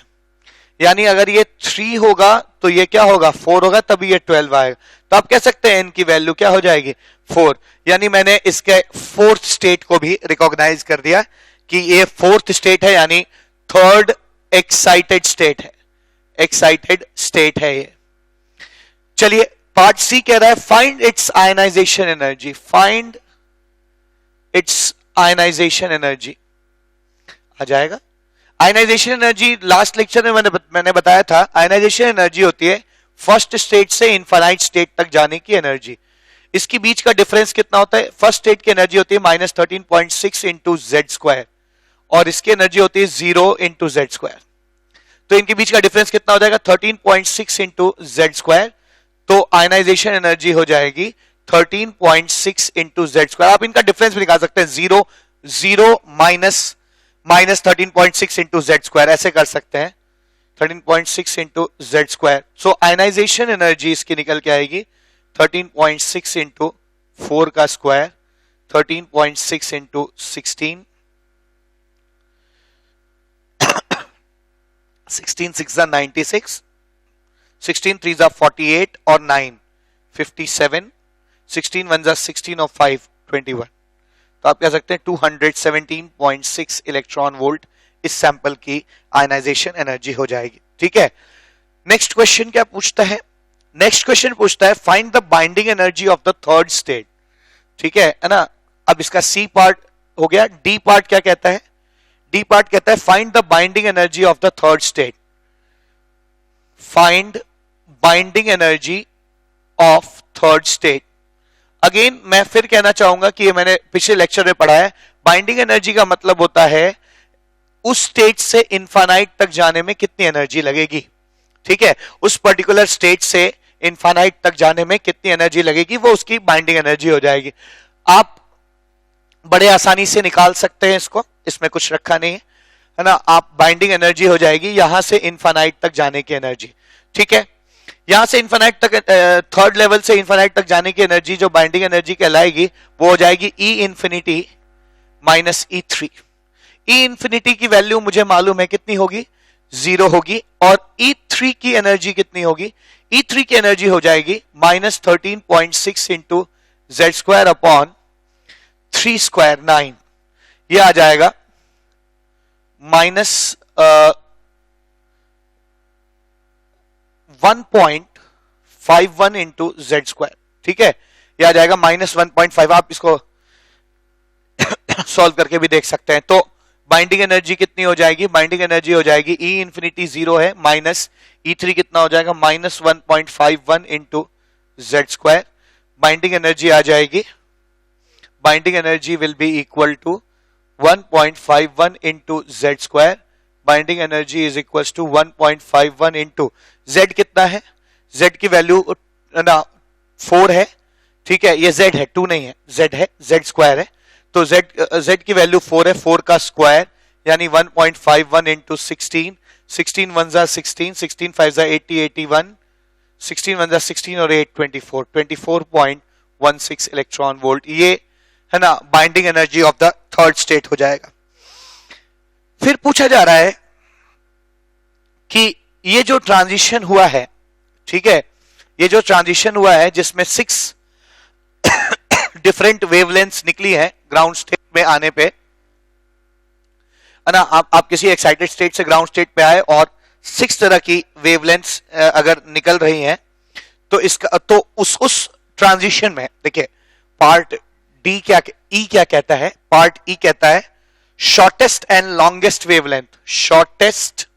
यानी अगर ये 3 होगा तो ये क्या होगा, 4 होगा, तभी ये 12 आएगा। तो आप कह सकते हैं n की वैल्यू क्या हो जाएगी, 4, यानी मैंने इसके 4th स्टेट को भी रिकॉग्नाइज कर दिया कि ये 4th स्टेट है, यानी 3rd एक्साइटेड स्टेट है, एक्साइटेड स्टेट है ये। चलिए पार्ट सी कह रहा है find its ionization energy, find its ionization energy. आ जाएगा, आयनाइजेशन एनर्जी लास्ट लेक्चर में मैंने बताया था, आयनाइजेशन एनर्जी होती है फर्स्ट स्टेट से इनफाइनाइट स्टेट तक जाने की एनर्जी। इसके बीच का डिफरेंस कितना होता है? फर्स्ट स्टेट की एनर्जी होती है -13.6 इंटू जेड स्क्वायर, और इसकी एनर्जी होती है 0 इंटू जेड स्क्वायर। तो इनके बीच का डिफरेंस कितना हो जाएगा? 13.6 इंटू जेड स्क्वायर। तो आयनाइजेशन एनर्जी हो जाएगी 13.6 इंटू जेड स्क्वायर। आप इनका डिफरेंस भी निकाल सकते हैं, 0 माइनस 13.6 इंटू जेड स्क्वायर, ऐसे कर सकते हैं, 13.6 इंटू जेड स्क्वायर। सो आयनाइजेशन एनर्जी इसकी निकल के आएगी 13.6 इंटू 4 का स्क्वायर, 13.6 इंटू 16, 16 6 96, 16 3 48 और 9 57, 16 1 16 और 5 21। तो आप कह सकते हैं 217.6 इलेक्ट्रॉन वोल्ट इस सैंपल की आयनाइजेशन एनर्जी हो जाएगी, ठीक है। नेक्स्ट क्वेश्चन क्या पूछता है? नेक्स्ट क्वेश्चन पूछता है find the binding energy of the third state, ठीक है ना। अब इसका सी पार्ट हो गया। डी पार्ट क्या कहता है? डी पार्ट कहता है find the binding energy of the third state, find binding energy of third state. Again मैं फिर कहना चाहूंगा कि ये मैंने पिछले लेक्चर में पढ़ा है, बाइंडिंग एनर्जी का मतलब होता है उस स्टेट से इनफाइनाइट तक जाने में कितनी एनर्जी लगेगी, ठीक है। उस पर्टिकुलर स्टेट से इनफाइनाइट तक जाने में कितनी एनर्जी लगेगी, वो उसकी बाइंडिंग एनर्जी हो जाएगी। आप बड़े आसानी से निकाल सकते हैं इसको, इसमें कुछ रखा नहीं है ना। आप बाइंडिंग एनर्जी हो जाएगी यहां से इनफाइनाइट तक जाने की एनर्जी, ठीक है। यहां से इनफाइनाइट तक, थर्ड लेवल से इनफाइनाइट तक जाने की एनर्जी जो बाइंडिंग एनर्जी कहलाएगी वो हो जाएगी E infinity minus E3। E infinity की वैल्यू मुझे मालूम है कितनी होगी, 0 होगी, और E3 की एनर्जी कितनी होगी? E3 की एनर्जी हो जाएगी -13.6 into Z square upon 3 square 9। ये आ जाएगा -1.51 इंटू जेड स्क्वायर, ठीक है। यह आ जाएगा -1.5। आप इसको सॉल्व करके भी देख सकते हैं। तो बाइंडिंग एनर्जी कितनी हो जाएगी? बाइंडिंग एनर्जी हो जाएगी E इंफिनिटी 0 है, माइनस E3 कितना हो जाएगा? -1.51 into Z square, binding energy आ जाएगी, binding energy will be equal to 1.51 into Z square, binding energy is equal to 1.51 into Z कितना है, जेड की वैल्यू ना 4 है, ठीक है, ये जेड है, 2 नहीं है, जेड है, जेड स्क्वायर है, तो जेड की वैल्यू 4 है, 4 का स्क्वायर यानी 1.51 इंटू 16, 16 1 जा 16, 16 5 जा 80, 81, 16 1 जा 16 और 8 24, 24.16 इलेक्ट्रॉन वोल्ट, ये है ना binding energy of the third state हो जाएगा। फिर पूछा जा रहा है कि ये जो ट्रांजिशन हुआ है, ठीक है, ये जो ट्रांजिशन हुआ है जिसमें 6 डिफरेंट वेवलेंथ्स निकली है ग्राउंड स्टेट में आने पे, है ना, आप किसी एक्साइटेड स्टेट से ग्राउंड स्टेट पे आए और 6 तरह की वेवलेंथ्स अगर निकल रही हैं, तो इसका तो उस ट्रांजिशन में देखिए पार्ट डी क्या ई क्या कहता है, पार्ट ई कहता है shortest and longest wavelength, shortest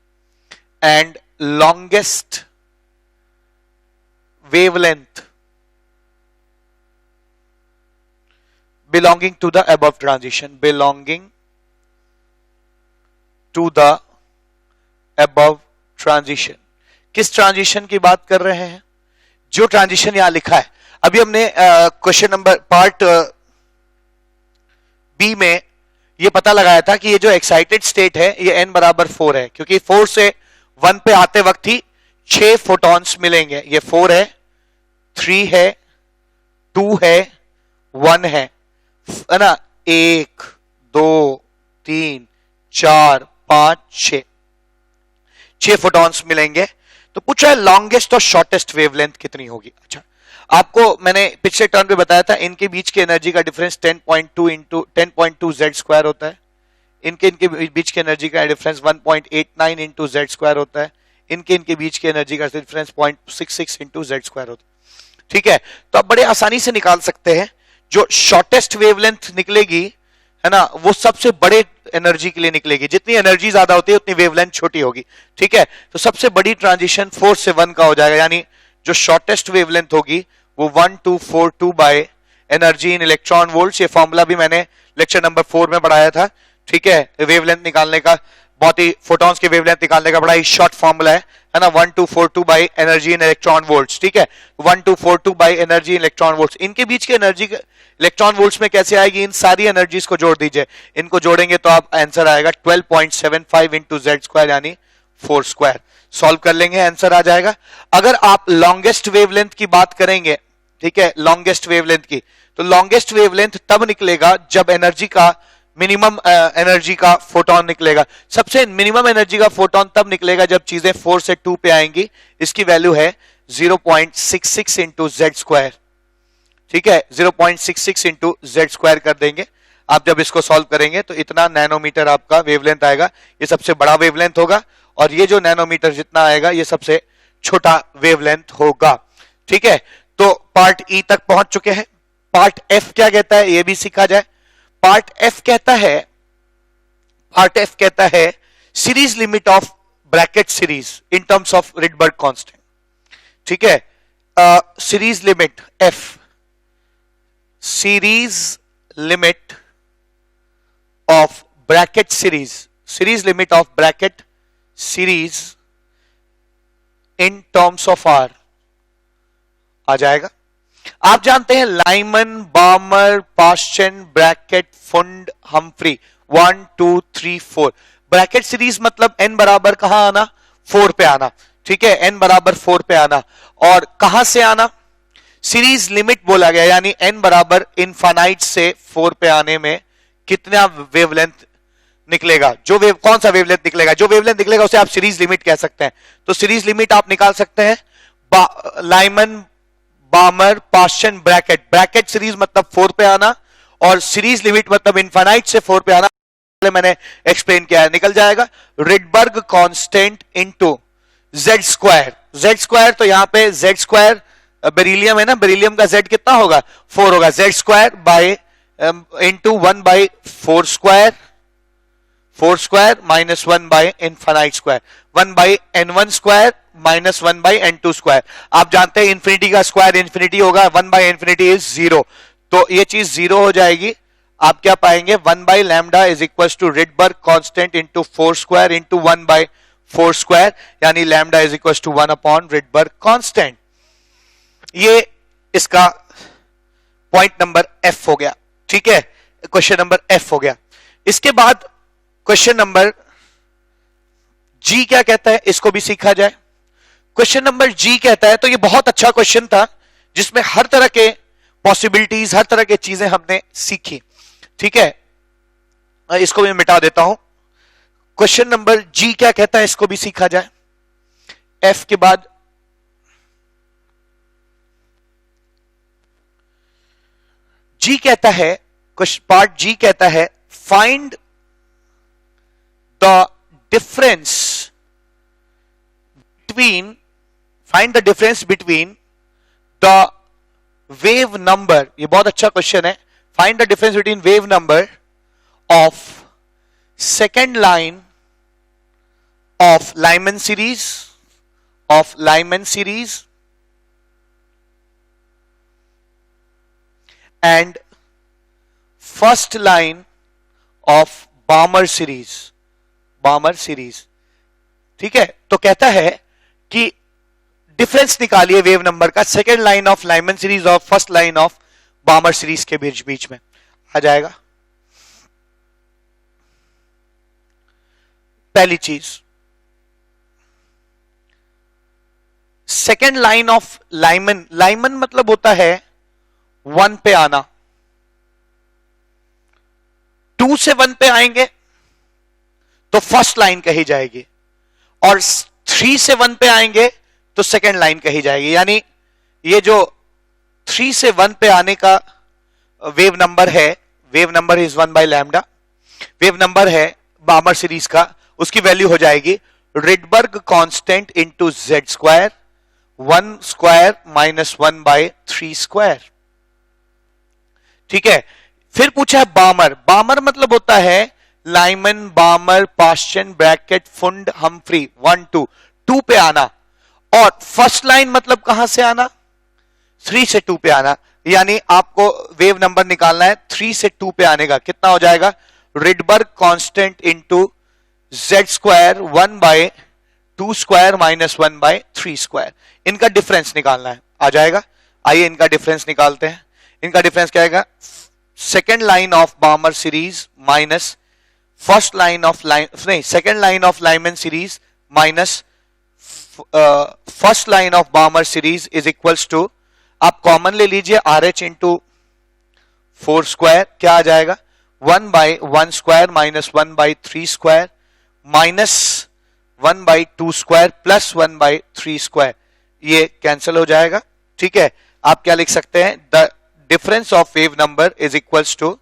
and longest wavelength belonging to the above transition, belonging to the above transition। किस ट्रांजिशन की बात कर रहे हैं, जो ट्रांजिशन यहां लिखा है, अभी हमने क्वेश्चन नंबर पार्ट बी में ये पता लगाया था कि ये जो एक्साइटेड स्टेट है ये n बराबर 4 है, क्योंकि 4 से 1 पे आते वक्त ही 6 फोटॉन्स मिलेंगे, ये 4 है, 3 है, 2 है, 1 है ना, 1 2 3 4 5 6 फोटॉन्स मिलेंगे। तो पूछा है लॉन्गेस्ट और शॉर्टेस्ट वेवलेंथ कितनी होगी। अच्छा, आपको मैंने पिछले टर्न पे बताया था इनके बीच की एनर्जी का डिफरेंस 10.2 इंटू 10.2 जेड स्क्वायर होता है, इनके बीच की एनर्जी का डिफरेंस 1.89 इंटू जेड स्क्वायर होता है, इनके बीच की एनर्जी का डिफरेंस 0.66 इंटू जेड स्क्वायर होता है, ठीक है। तो आप बड़े आसानी से निकाल सकते हैं, जो शॉर्टेस्ट वेवलेंथ निकलेगी है ना वो सबसे बड़े एनर्जी के लिए निकलेगी, जितनी एनर्जी ज्यादा होती है उतनी वेवलेंथ छोटी होगी, ठीक है। तो सबसे बड़ी ट्रांजिशन 4 से 1 का हो जाएगा, यानी जो शॉर्टेस्ट वेवलेंथ होगी वो 1242 by energy in electron volts, ये फॉर्मूला भी मैंने लेक्चर नंबर 4 में पढ़ाया था, ठीक है। वेवलेंथ निकालने का, बहुत ही फोटॉन्स की वेवलेंथ निकालने का बड़ा ही शॉर्ट फॉर्मूला है ना, 1242 by energy in electron volts, ठीक है, 1242 by energy in electron volts. इनके बीच की एनर्जी इलेक्ट्रॉन वोल्ट्स में कैसे आएगी, इन सारी एनर्जीज को जोड़ दीजिए, इनको जोड़ेंगे तो आप आंसर आएगा 12.75 इंटू जेड स्क्वायर यानी 4 स्क्वायर। सॉल्व कर लेंगे, आंसर आ जाएगा। अगर आप लॉन्गेस्ट वेवलेंथ की बात करेंगे, ठीक है, लॉन्गेस्ट वेवलेंथ की, तो लॉन्गेस्ट वेवलेंथ तब निकलेगा जब एनर्जी का मिनिमम एनर्जी का फोटोन निकलेगा। सबसे मिनिमम एनर्जी का फोटोन तब निकलेगा जब चीजें 4 से 2 पे आएंगी, इसकी वैल्यू है 0.66 इंटू जेड स्क्वायर, ठीक है, 0.66 इंटू जेड स्क्वायर कर देंगे। आप जब इसको सॉल्व करेंगे तो इतना नैनोमीटर आपका वेवलेंथ आएगा, ये सबसे बड़ा वेवलेंथ होगा, और ये जो नैनोमीटर जितना आएगा ये सबसे छोटा वेवलेंथ होगा, ठीक है। तो पार्ट ई तक पहुंच चुके हैं। पार्ट एफ क्या कहता है ये भी सीखा जाए। पार्ट एफ कहता है series limit of Brackett series in terms of Rydberg constant, ठीक है। Series limit F, series limit of Brackett series, series limit of Brackett series in terms of R आ जाएगा। आप जानते हैं Lyman, Balmer, Paschen, Brackett, Pfund, Humphry, 1 2 3 4। Brackett series मतलब n बराबर कहां आना, 4 पे आना, ठीक है, n बराबर 4 पे आना। और कहां से आना, सीरीज लिमिट बोला गया, यानी n बराबर इनफाइनाइट से 4 पे आने में कितना वेवलेंथ निकलेगा, जो कौन सा वेवलेंथ निकलेगा, जो वेवलेंथ निकलेगा उसे आप सीरीज लिमिट कह सकते हैं। तो सीरीज लिमिट आप निकाल सकते हैं, Lyman, Balmer, Paschen, bracket. Bracket series मतलब 4 पे आना, और सीरीज लिमिट मतलब इनफाइनाइट से 4 पे आना, मैंने एक्सप्लेन किया है, निकल जाएगा Rydberg constant into Z square. Z square तो यहां पे जेड स्क्वायर बेरिलियम है ना, बेरिलियम का जेड कितना होगा, 4 होगा, Z square by into 1 by 4 square, 4 square minus 1 by infinite square, 1 by n1 square minus 1/n2 square. आप जानते हैं इंफिनिटी का स्क्वायर इंफिनिटी होगा, 1/infinity इज 0, तो ये चीज 0 हो जाएगी। आप क्या पाएंगे, 1/λ is equal to Rydberg constant into 4 square into 1/4 square, यानी lambda is equal to 1 Rydberg constant. ये इसका पॉइंट नंबर एफ हो गया। ठीक है, क्वेश्चन नंबर एफ हो गया। इसके बाद क्वेश्चन नंबर जी क्या कहता है, इसको भी सीखा जाए। क्वेश्चन नंबर जी कहता है, तो ये बहुत अच्छा क्वेश्चन था जिसमें हर तरह के पॉसिबिलिटीज, हर तरह की चीजें हमने सीखी। ठीक है, इसको मैं मिटा देता हूं। क्वेश्चन नंबर जी क्या कहता है, इसको भी सीखा जाए। एफ के बाद जी कहता है, पार्ट जी कहता है, find the difference between the wave number. ये बहुत अच्छा क्वेश्चन है। Find the difference between wave number of second line of Lyman series and first line of Balmer series. ठीक है, तो कहता है कि डिफरेंस निकालिए वेव नंबर का second line of Lyman series और first line of Balmer series के बीच में। आ जाएगा पहली चीज, सेकेंड लाइन ऑफ लाइमन मतलब होता है 1 पे आना। 2 से 1 पे आएंगे तो फर्स्ट लाइन कही जाएगी, और 3 से 1 पे आएंगे तो सेकेंड लाइन कही जाएगी। यानी ये जो 3 से 1 पे आने का वेव नंबर है, wave number is 1/λ, wave number है बामर सीरीज का, उसकी वैल्यू हो जाएगी Rydberg constant into Z square, 1 square minus 1/3 square. ठीक है, फिर पूछा है बामर मतलब होता है Lyman, Balmer, Paschen, Brackett, Pfund, Humphry, 1 2 पे आना, और फर्स्ट लाइन मतलब कहां से आना, 3 से 2 पे आना। यानी आपको वेव नंबर निकालना है 3 से 2 पे आने का। कितना हो जाएगा, Rydberg constant into Z square 1/2 square minus 1/3 square. इनका डिफरेंस निकालना है। आ जाएगा, आइए इनका डिफरेंस निकालते हैं। इनका डिफरेंस क्या आएगा, second line of Balmer series minus first line of second line of Lyman series minus first line of Balmer series is equals to, आप कॉमन ले लीजिए RH इंटू 4 स्क्वायर, क्या आ जाएगा 1/1 square minus 1/3 square minus 1/2 square plus 1/3 square, ये cancel हो जाएगा। ठीक है, आप क्या लिख सकते हैं, the difference of wave number is equals to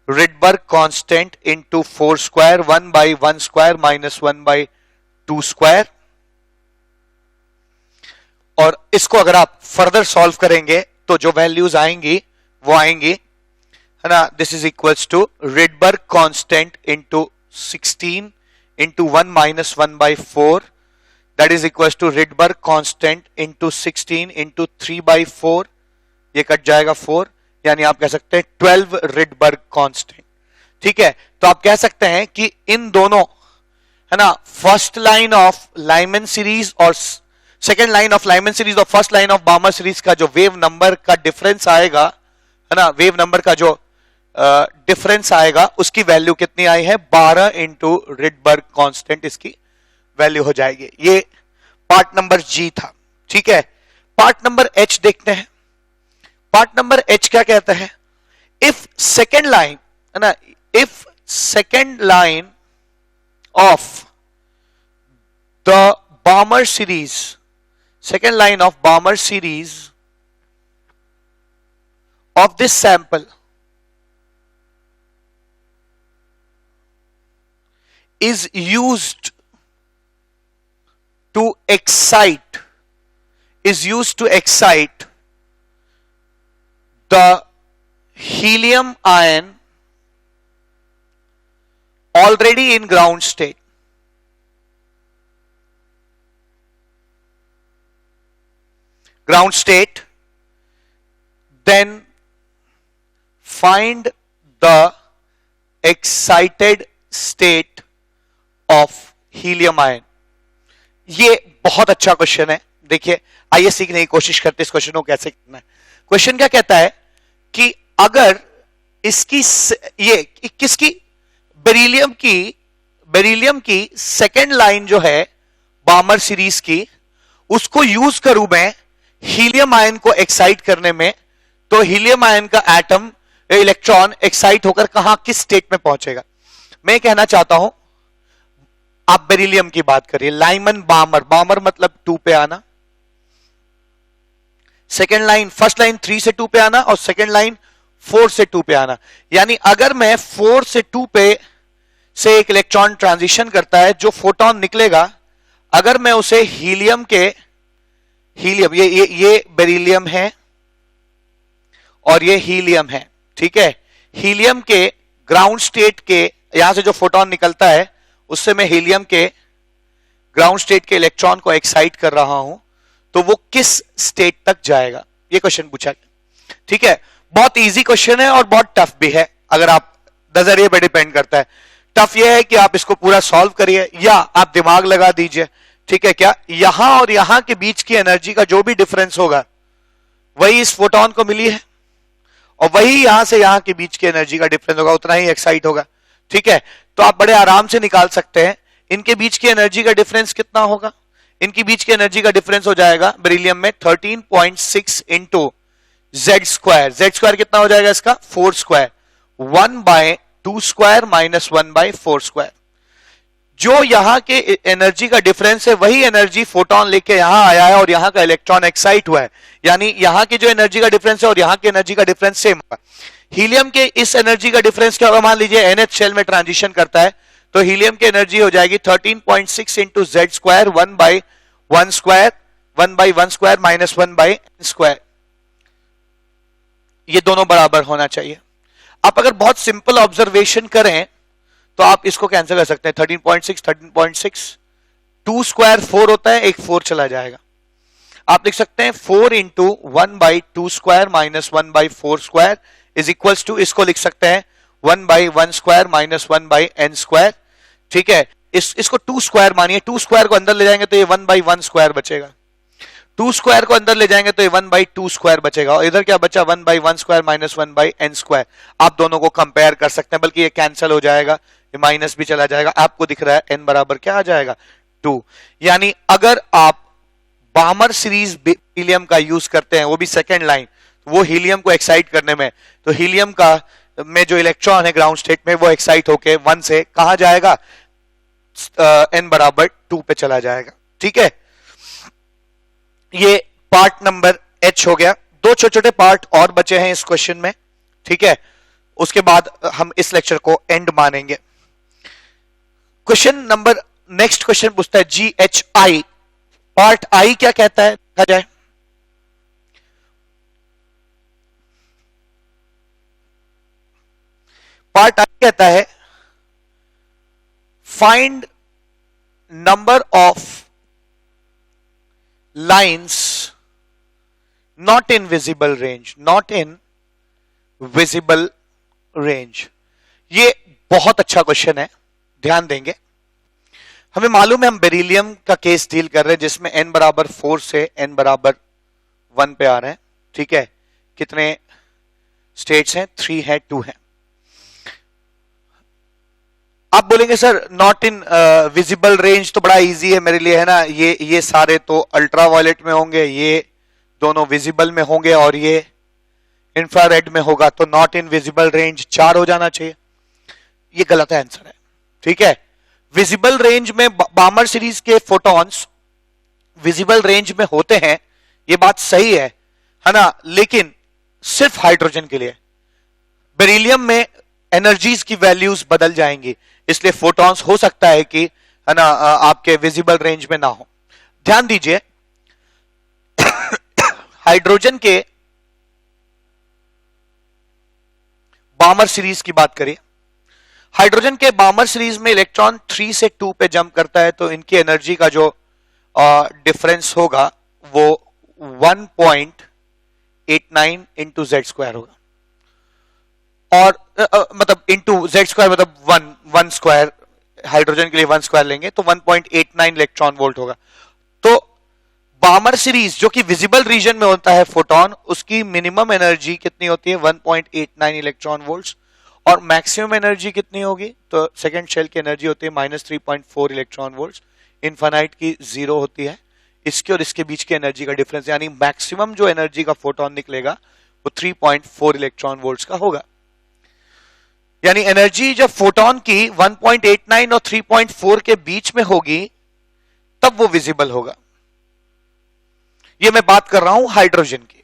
Rydberg constant into 4 square 1/1 square minus 1/2 square. और इसको अगर आप फर्दर सॉल्व करेंगे तो जो वैल्यूज आएंगी वो आएंगी, है ना, this is equals to Rydberg constant into 16 into 1 minus 1/4, that is equals to Rydberg constant into 16 into 3/4, ये कट जाएगा 4, यानी आप कह सकते हैं 12 रिडबर्ग कांस्टेंट। ठीक है, तो आप कह सकते हैं कि इन दोनों, है ना, first line of Lyman series और second line of Lyman series और first line of Balmer series का जो वेव नंबर का डिफरेंस आएगा, है ना, वेव नंबर का जो डिफरेंस आएगा उसकी वैल्यू कितनी आई है, 12 इंटू रिडबर्ग कांस्टेंट इसकी वैल्यू हो जाएगी। ये पार्ट नंबर जी था। ठीक है, पार्ट नंबर एच देखते हैं। पार्ट नंबर एच क्या कहता है, इफ सेकेंड लाइन, है ना, if second line of the बामर series, second line of Balmer series of this sample is used to excite the helium ion already in ground state. ground state, then find the excited state of helium ion. ये बहुत अच्छा question है, देखिए आइए सीखने की कोशिश करते हैं इस क्वेश्चन को कैसे करना है। क्वेश्चन क्या कहता है कि अगर इसकी ये किसकी बेरिलियम की सेकेंड लाइन जो है बामर सीरीज की, उसको यूज करूं मैं हीलियम आयन को एक्साइट करने में, तो हीलियम आयन का एटम इलेक्ट्रॉन एक्साइट होकर कहां किस स्टेट में पहुंचेगा। मैं कहना चाहता हूं आप बेरिलियम की बात करिए, लाइमन बामर, बामर मतलब 2 पे आना, सेकेंड लाइन फर्स्ट लाइन 3 से 2 पे आना और सेकेंड लाइन 4 से 2 पे आना। यानी अगर मैं 4 से 2 पे से एक इलेक्ट्रॉन ट्रांजिशन करता है, जो फोटोन निकलेगा, अगर मैं उसे हीलियम ये बेरिलियम है और ये हीलियम है, ठीक है। हीलियम के ग्राउंड स्टेट के यहां से जो फोटोन निकलता है उससे मैं हीलियम के ग्राउंड स्टेट के इलेक्ट्रॉन को एक्साइट कर रहा हूं, तो वो किस स्टेट तक जाएगा, ये क्वेश्चन पूछा गया, ठीक है। बहुत इजी क्वेश्चन है और बहुत टफ भी है, अगर आप नजरिए पे डिपेंड करता है। टफ ये है कि आप इसको पूरा सॉल्व करिए या आप दिमाग लगा दीजिए, ठीक है। क्या यहां और यहां के बीच की एनर्जी का जो भी डिफरेंस होगा वही इस फोटोन को मिली है, और वही यहां से यहां के बीच की एनर्जी का डिफरेंस होगा, उतना ही एक्साइट होगा, ठीक है। तो आप बड़े आराम से निकाल सकते हैं इनके बीच की एनर्जी का डिफरेंस कितना होगा। इनकी बीच की एनर्जी का डिफरेंस हो जाएगा बेरिलियम में 13.6 into Z square. Z square कितना हो जाएगा इसका 4 स्क्वायर, 1/2 स्क्वायर माइनस 1/4 स्क्वायर। जो यहां के एनर्जी का डिफरेंस है वही एनर्जी फोटोन लेके यहां आया है और यहां का इलेक्ट्रॉन एक्साइट हुआ है, यानी यहां की जो एनर्जी का डिफरेंस है और यहां की एनर्जी का डिफरेंस सेम होगा। हीलियम के इस एनर्जी का डिफरेंस क्या होगा, मान लीजिए NH शेल में ट्रांजिशन करता है, तो हीलियम की एनर्जी हो जाएगी 13.6 into Z square 1/1 square, 1/1 square minus 1/n square. ये दोनों बराबर होना चाहिए। आप अगर बहुत सिंपल ऑब्जर्वेशन करें तो आप इसको कैंसिल कर सकते हैं, 13.6 2 स्क्वायर 4 होता है, एक 4 चला जाएगा। आप लिख सकते हैं 4 into 1/2 square minus 1/4 square is equals to, इसको लिख सकते हैं 1/1 स्क्वायर माइनस 1/n स्क्वायर, ठीक है। इसको 2 स्क्वायर मानिए, 2 स्क्वायर को अंदर ले जाएंगे तो ये 1/1 स्क्वायर बचेगा, 2 स्क्वायर को अंदर ले जाएंगे तो ये 1/2 स्क्वायर बचेगा, और इधर क्या बचा 1/1 स्क्वायर माइनस 1/n स्क्वायर। आप दोनों को कंपेयर कर सकते हैं, बल्कि ये कैंसिल हो जाएगा, ये माइनस भी चला जाएगा, आपको दिख रहा है n बराबर क्या आ जाएगा 2। यानी अगर आप बामर सीरीज हीलियम का यूज करते हैं, वो भी सेकेंड लाइन, वो हीलियम को एक्साइट करने में, तो हीलियम का में जो इलेक्ट्रॉन है ग्राउंड स्टेट में वो एक्साइट होके 1 से कहां जाएगा, n बराबर 2 पे चला जाएगा, ठीक है। ये पार्ट नंबर H हो गया। 2 छोटे छोटे पार्ट और बचे हैं इस क्वेश्चन में, ठीक है। उसके बाद हम इस लेक्चर को एंड मानेंगे। क्वेश्चन नंबर नेक्स्ट क्वेश्चन पूछता है GHI, पार्ट I क्या कहता है, देखा जाए। पार्ट I कहता है find number of lines not in visible range, not in visible range. ये बहुत अच्छा क्वेश्चन है, ध्यान देंगे। हमें मालूम है हम बेरिलियम का केस डील कर रहे हैं जिसमें n बराबर 4 से n बराबर 1 पे आ रहे हैं, ठीक है। कितने स्टेट्स हैं, 3 है, 2 है। आप बोलेंगे sir not in visible range तो बड़ा इजी है मेरे लिए, है ना, ये सारे तो अल्ट्रावायलेट में होंगे, ये दोनों विजिबल में होंगे और ये इंफ्रारेड में होगा, तो नॉट इन विजिबल रेंज 4 हो जाना चाहिए। ये गलत आंसर है, ठीक है। विजिबल रेंज में बामर सीरीज के फोटॉन्स विजिबल रेंज में होते हैं, ये बात सही है ना, लेकिन सिर्फ हाइड्रोजन के लिए। बेरिलियम में एनर्जीज की वैल्यूज बदल जाएंगी, इसलिए फोटॉन्स हो सकता है कि, है ना, आपके विजिबल रेंज में ना हो। ध्यान दीजिए हाइड्रोजन के बामर सीरीज की बात करें, हाइड्रोजन के बामर सीरीज में इलेक्ट्रॉन 3 से 2 पे जंप करता है, तो इनकी एनर्जी का जो डिफरेंस होगा वो 1.89 इंटू जेड स्क्वायर होगा, और मतलब इंटू जेड स्क्वायर मतलब वन स्क्वायर, हाइड्रोजन के लिए 1 स्क्वायर लेंगे तो 1.89 इलेक्ट्रॉन वोल्ट होगा। तो बामर सीरीज जो कि विजिबल रीजन में होता है फोटोन, उसकी मिनिमम एनर्जी कितनी होती है 1.89 इलेक्ट्रॉन वोल्ट्स, और मैक्सिमम एनर्जी कितनी होगी, तो सेकंड शेल की एनर्जी होती है -3.4 इलेक्ट्रॉन वोल्ट्स, इनफाइनाइट की 0 होती है। इसके और इसके बीच की एनर्जी का डिफरेंस, यानी मैक्सिमम जो एनर्जी का फोटोन निकलेगा वो 3.4 इलेक्ट्रॉन वोल्ट्स का होगा। यानी एनर्जी जब फोटोन की 1.89 और 3.4 के बीच में होगी तब वो विजिबल होगा। ये मैं बात कर रहा हूं हाइड्रोजन की।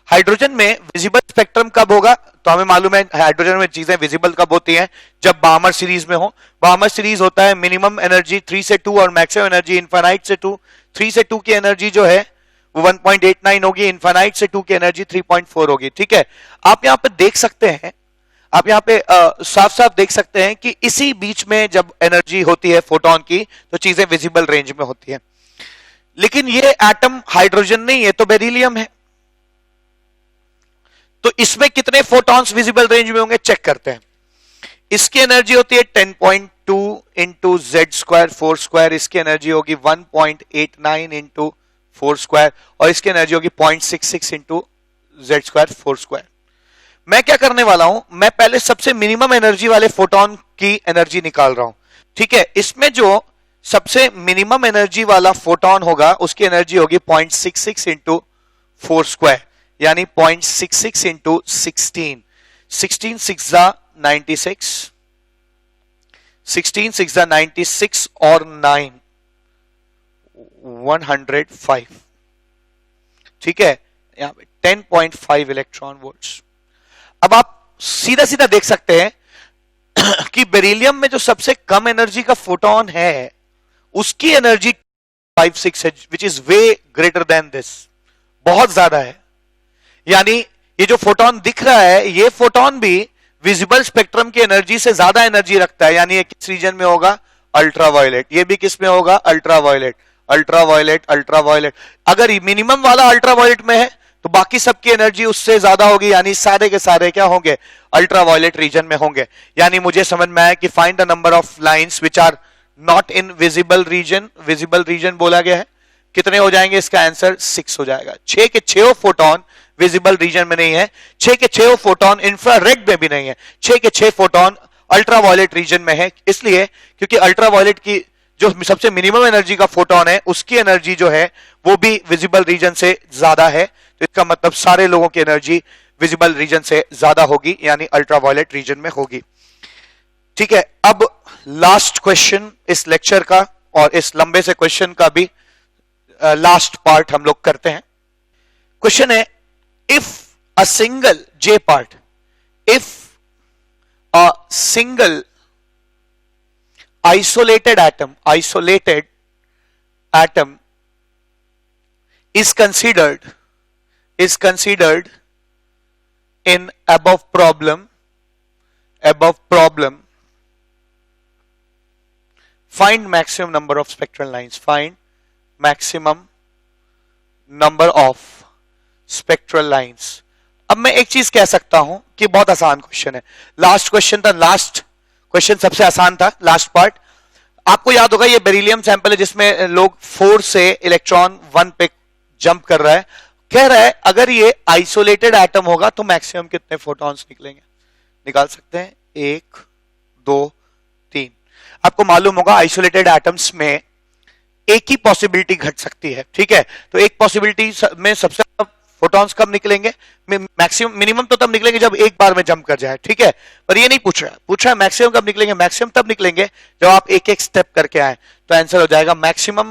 हाइड्रोजन में विजिबल स्पेक्ट्रम कब होगा, तो हमें मालूम है हाइड्रोजन में चीजें विजिबल कब होती हैं, जब बामर सीरीज में हो। बामर सीरीज होता है मिनिमम एनर्जी 3 से 2 और मैक्सिमम एनर्जी इनफाइनाइट से 2। 3 से 2 की एनर्जी जो है वो 1.89 होगी, इनफाइनाइट से 2 की एनर्जी 3.4 होगी। ठीक है, आप यहां पे देख सकते हैं, आप यहां पे साफ साफ देख सकते हैं कि इसी बीच में जब एनर्जी होती है फोटोन की तो चीजें विजिबल रेंज में होती है। लेकिन ये एटम हाइड्रोजन नहीं है, तो बेरिलियम है, तो इसमें कितने फोटॉन्स विजिबल रेंज में होंगे चेक करते हैं। इसकी एनर्जी होती है 10.2 इंटू जेड स्क्वायर 4 स्क्वायर, इसकी एनर्जी होगी 1.89 इंटू 4 स्क्वायर, और इसकी एनर्जी होगी 0.66 इंटू जेड स्क्वायर 4 स्क्वायर। मैं क्या करने वाला हूं, मैं पहले सबसे मिनिमम एनर्जी वाले फोटोन की एनर्जी निकाल रहा हूं। ठीक है, इसमें जो सबसे मिनिमम एनर्जी वाला फोटोन होगा उसकी एनर्जी होगी 0.66 इंटू 4 स्क्वायर, यानी 0.66 इंटू 16, 16 6 96, 16 6 96 और 9 105। ठीक है, यहां पे 10.5 इलेक्ट्रॉन वोल्ट्स। अब आप सीधा सीधा देख सकते हैं कि बेरिलियम में जो सबसे कम एनर्जी का फोटोन है उसकी एनर्जी 56 है, which is way greater than this, बहुत ज्यादा है। यानी ये जो फोटोन दिख रहा है ये फोटोन भी विजिबल स्पेक्ट्रम की एनर्जी से ज्यादा एनर्जी रखता है। यानी ये किस रीजन में होगा, अल्ट्रावायलेट। ये भी किस में होगा, अल्ट्रावायलेट, अल्ट्रावायलेट, अल्ट्रावायलेट। अगर मिनिमम वाला अल्ट्रावायलेट में है तो बाकी सबकी एनर्जी उससे ज्यादा होगी, यानी सारे के सारे क्या होंगे, अल्ट्रावायलेट रीजन में होंगे। यानी मुझे समझ में आया कि find the number of lines which are not in visible region, visible region बोला गया है। कितने हो जाएंगे, इसका आंसर 6 हो जाएगा। 6 के 6 फोटोन विजिबल रीजन में नहीं है, 6 के 6 फोटोन इंफ्रारेड में भी नहीं है, 6 के 6 फोटोन अल्ट्रावायलेट रीजन में है। इसलिए क्योंकि अल्ट्रावायलेट की जो सबसे मिनिमम एनर्जी का फोटोन है उसकी एनर्जी जो है वो भी विजिबल रीजन से ज्यादा है, तो इसका मतलब सारे लोगों की एनर्जी विजिबल रीजन से ज्यादा होगी, यानी अल्ट्रावायलेट रीजन में होगी। ठीक है, अब लास्ट क्वेश्चन इस लेक्चर का और इस लंबे से क्वेश्चन का भी लास्ट पार्ट हम लोग करते हैं। क्वेश्चन है, if a single J part, if a single isolated atom is considered in above problem, find maximum number of spectral lines, find maximum number of spectral lines। अब मैं एक चीज कह सकता हूं कि बहुत आसान क्वेश्चन है, लास्ट क्वेश्चन था, लास्ट क्वेश्चन सबसे आसान था, लास्ट पार्ट। आपको याद होगा ये बेरिलियम सैंपल है जिसमें लोग 4 से इलेक्ट्रॉन 1 पे जंप कर रहा है। कह रहा है अगर ये आइसोलेटेड एटम होगा तो मैक्सिमम कितने फोटॉन्स निकलेंगे, निकाल सकते हैं 1 2 3। आपको मालूम होगा आइसोलेटेड एटम्स में एक ही पॉसिबिलिटी घट सकती है। ठीक है, तो एक पॉसिबिलिटी में सबसे फोटॉन्स कब निकलेंगे, मैक्सिमम, मिनिमम तो तब निकलेंगे जब एक बार में जंप कर जाए। ठीक है, पर ये नहीं पूछ रहा है मैक्सिमम कब निकलेंगे, मैक्सिमम तब निकलेंगे जब आप एक एक स्टेप करके आए। तो आंसर हो जाएगा मैक्सिमम